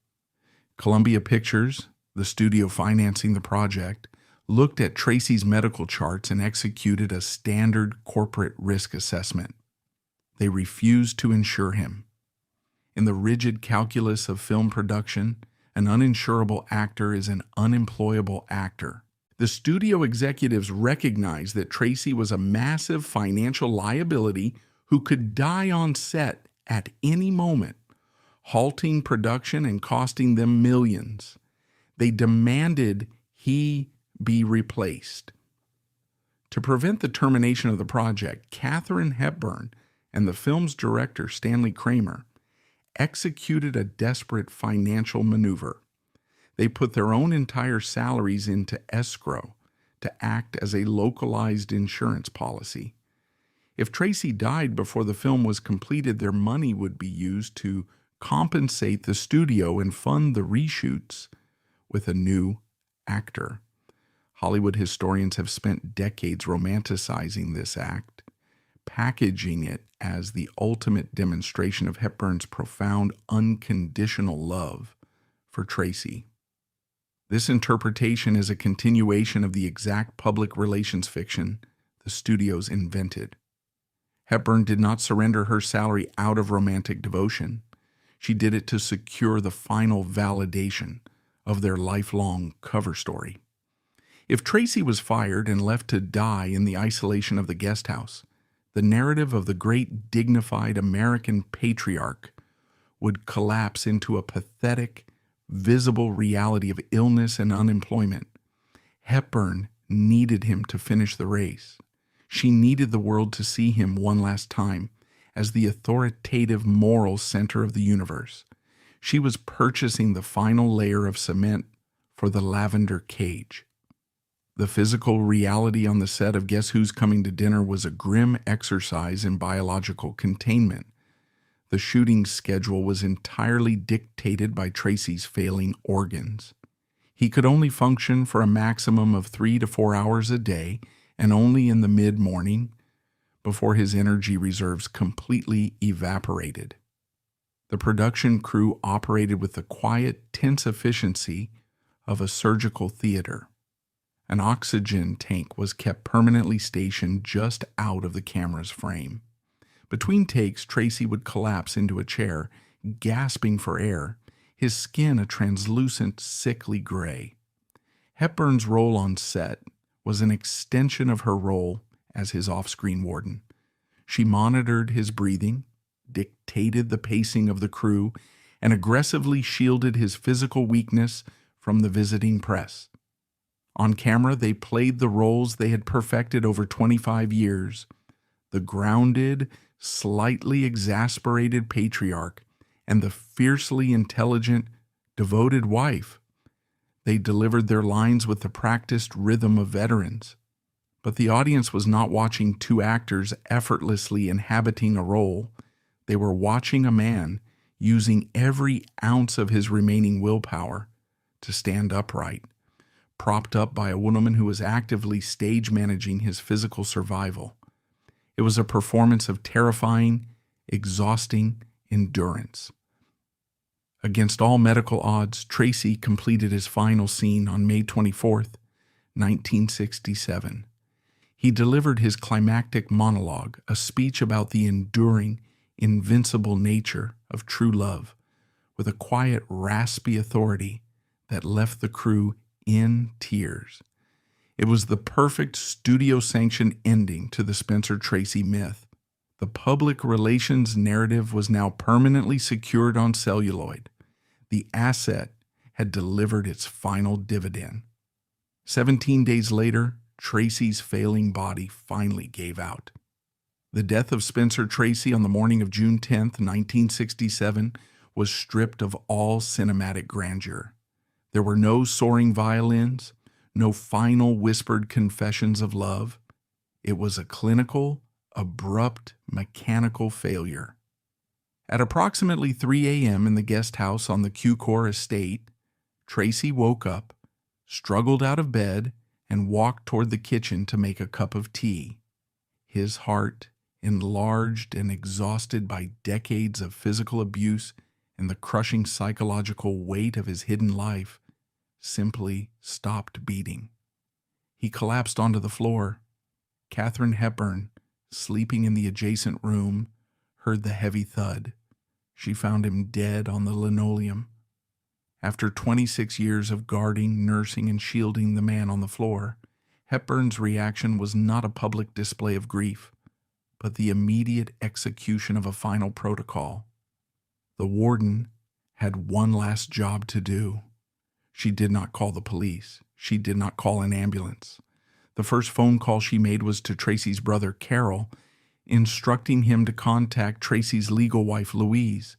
Columbia Pictures, the studio financing the project, looked at Tracy's medical charts and executed a standard corporate risk assessment. They refused to insure him. In the rigid calculus of film production, an uninsurable actor is an unemployable actor. The studio executives recognized that Tracy was a massive financial liability who could die on set at any moment, halting production and costing them millions. They demanded he be replaced. To prevent the termination of the project, Katharine Hepburn and the film's director, Stanley Kramer, executed a desperate financial maneuver. They put their own entire salaries into escrow to act as a localized insurance policy. If Tracy died before the film was completed, their money would be used to compensate the studio and fund the reshoots with a new actor. Hollywood historians have spent decades romanticizing this act, packaging it as the ultimate demonstration of Hepburn's profound unconditional love for Tracy. This interpretation is a continuation of the exact public relations fiction the studios invented. Hepburn did not surrender her salary out of romantic devotion. She did it to secure the final validation of their lifelong cover story. If Tracy was fired and left to die in the isolation of the guest house, the narrative of the great dignified American patriarch would collapse into a pathetic, visible reality of illness and unemployment. Hepburn needed him to finish the race. She needed the world to see him one last time, as the authoritative moral center of the universe. She was purchasing the final layer of cement for the lavender cage. The physical reality on the set of Guess Who's Coming to Dinner was a grim exercise in biological containment. The shooting schedule was entirely dictated by Tracy's failing organs. He could only function for a maximum of 3 to 4 hours a day, and only in the mid-morning, before his energy reserves completely evaporated. The production crew operated with the quiet, tense efficiency of a surgical theater. An oxygen tank was kept permanently stationed just out of the camera's frame. Between takes, Tracy would collapse into a chair, gasping for air, his skin a translucent, sickly gray. Hepburn's role on set was an extension of her role as his off-screen warden. She monitored his breathing, dictated the pacing of the crew, and aggressively shielded his physical weakness from the visiting press. On camera, they played the roles they had perfected over 25 years. The grounded, slightly exasperated patriarch and the fiercely intelligent, devoted wife. They delivered their lines with the practiced rhythm of veterans. But the audience was not watching two actors effortlessly inhabiting a role. They were watching a man using every ounce of his remaining willpower to stand upright, propped up by a woman who was actively stage managing his physical survival. It was a performance of terrifying, exhausting endurance. Against all medical odds, Tracy completed his final scene on May 24th, 1967. He delivered his climactic monologue, a speech about the enduring, invincible nature of true love, with a quiet, raspy authority that left the crew in tears. It was the perfect studio-sanctioned ending to the Spencer Tracy myth. The public relations narrative was now permanently secured on celluloid. The asset had delivered its final dividend. 17 days later, Tracy's failing body finally gave out. The death of Spencer Tracy on the morning of June 10, 1967, was stripped of all cinematic grandeur. There were no soaring violins, no final whispered confessions of love. It was a clinical, abrupt, mechanical failure. At approximately 3 a.m. in the guest house on the Cukor estate, Tracy woke up, struggled out of bed, and walked toward the kitchen to make a cup of tea. His heart, enlarged and exhausted by decades of physical abuse and the crushing psychological weight of his hidden life, simply stopped beating. He collapsed onto the floor. Katharine Hepburn, sleeping in the adjacent room, heard the heavy thud. She found him dead on the linoleum. After 26 years of guarding, nursing, and shielding the man on the floor, Hepburn's reaction was not a public display of grief, but the immediate execution of a final protocol. The warden had one last job to do. She did not call the police. She did not call an ambulance. The first phone call she made was to Tracy's brother, Carol, instructing him to contact Tracy's legal wife, Louise.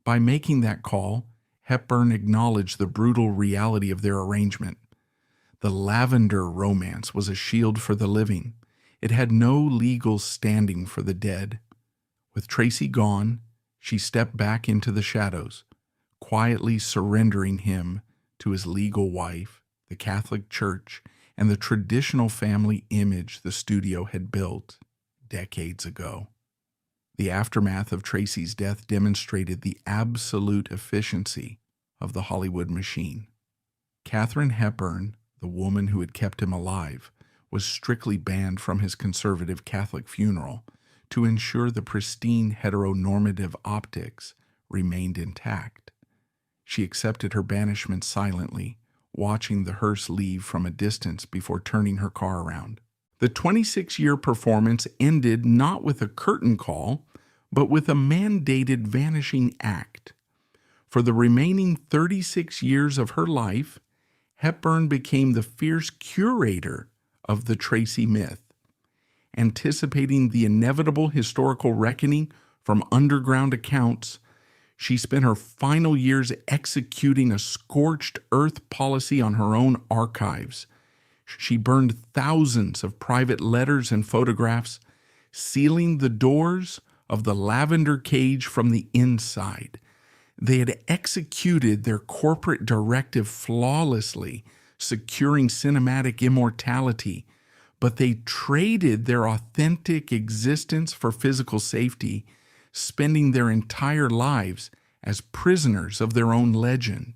By making that call, Hepburn acknowledged the brutal reality of their arrangement. The Lavender romance was a shield for the living. It had no legal standing for the dead. With Tracy gone, she stepped back into the shadows, quietly surrendering him to his legal wife, the Catholic Church, and the traditional family image the studio had built decades ago. The aftermath of Tracy's death demonstrated the absolute efficiency of the Hollywood machine. Katharine Hepburn, the woman who had kept him alive, was strictly banned from his conservative Catholic funeral to ensure the pristine heteronormative optics remained intact. She accepted her banishment silently, watching the hearse leave from a distance before turning her car around. The 26-year performance ended not with a curtain call, but with a mandated vanishing act. For the remaining 36 years of her life, Hepburn became the fierce curator of the Tracy myth. anticipating the inevitable historical reckoning from underground accounts, she spent her final years executing a scorched earth policy on her own archives. She burned thousands of private letters and photographs, sealing the doors of the Lavender Cage from the inside. They had executed their corporate directive flawlessly, securing cinematic immortality, but they traded their authentic existence for physical safety, spending their entire lives as prisoners of their own legend.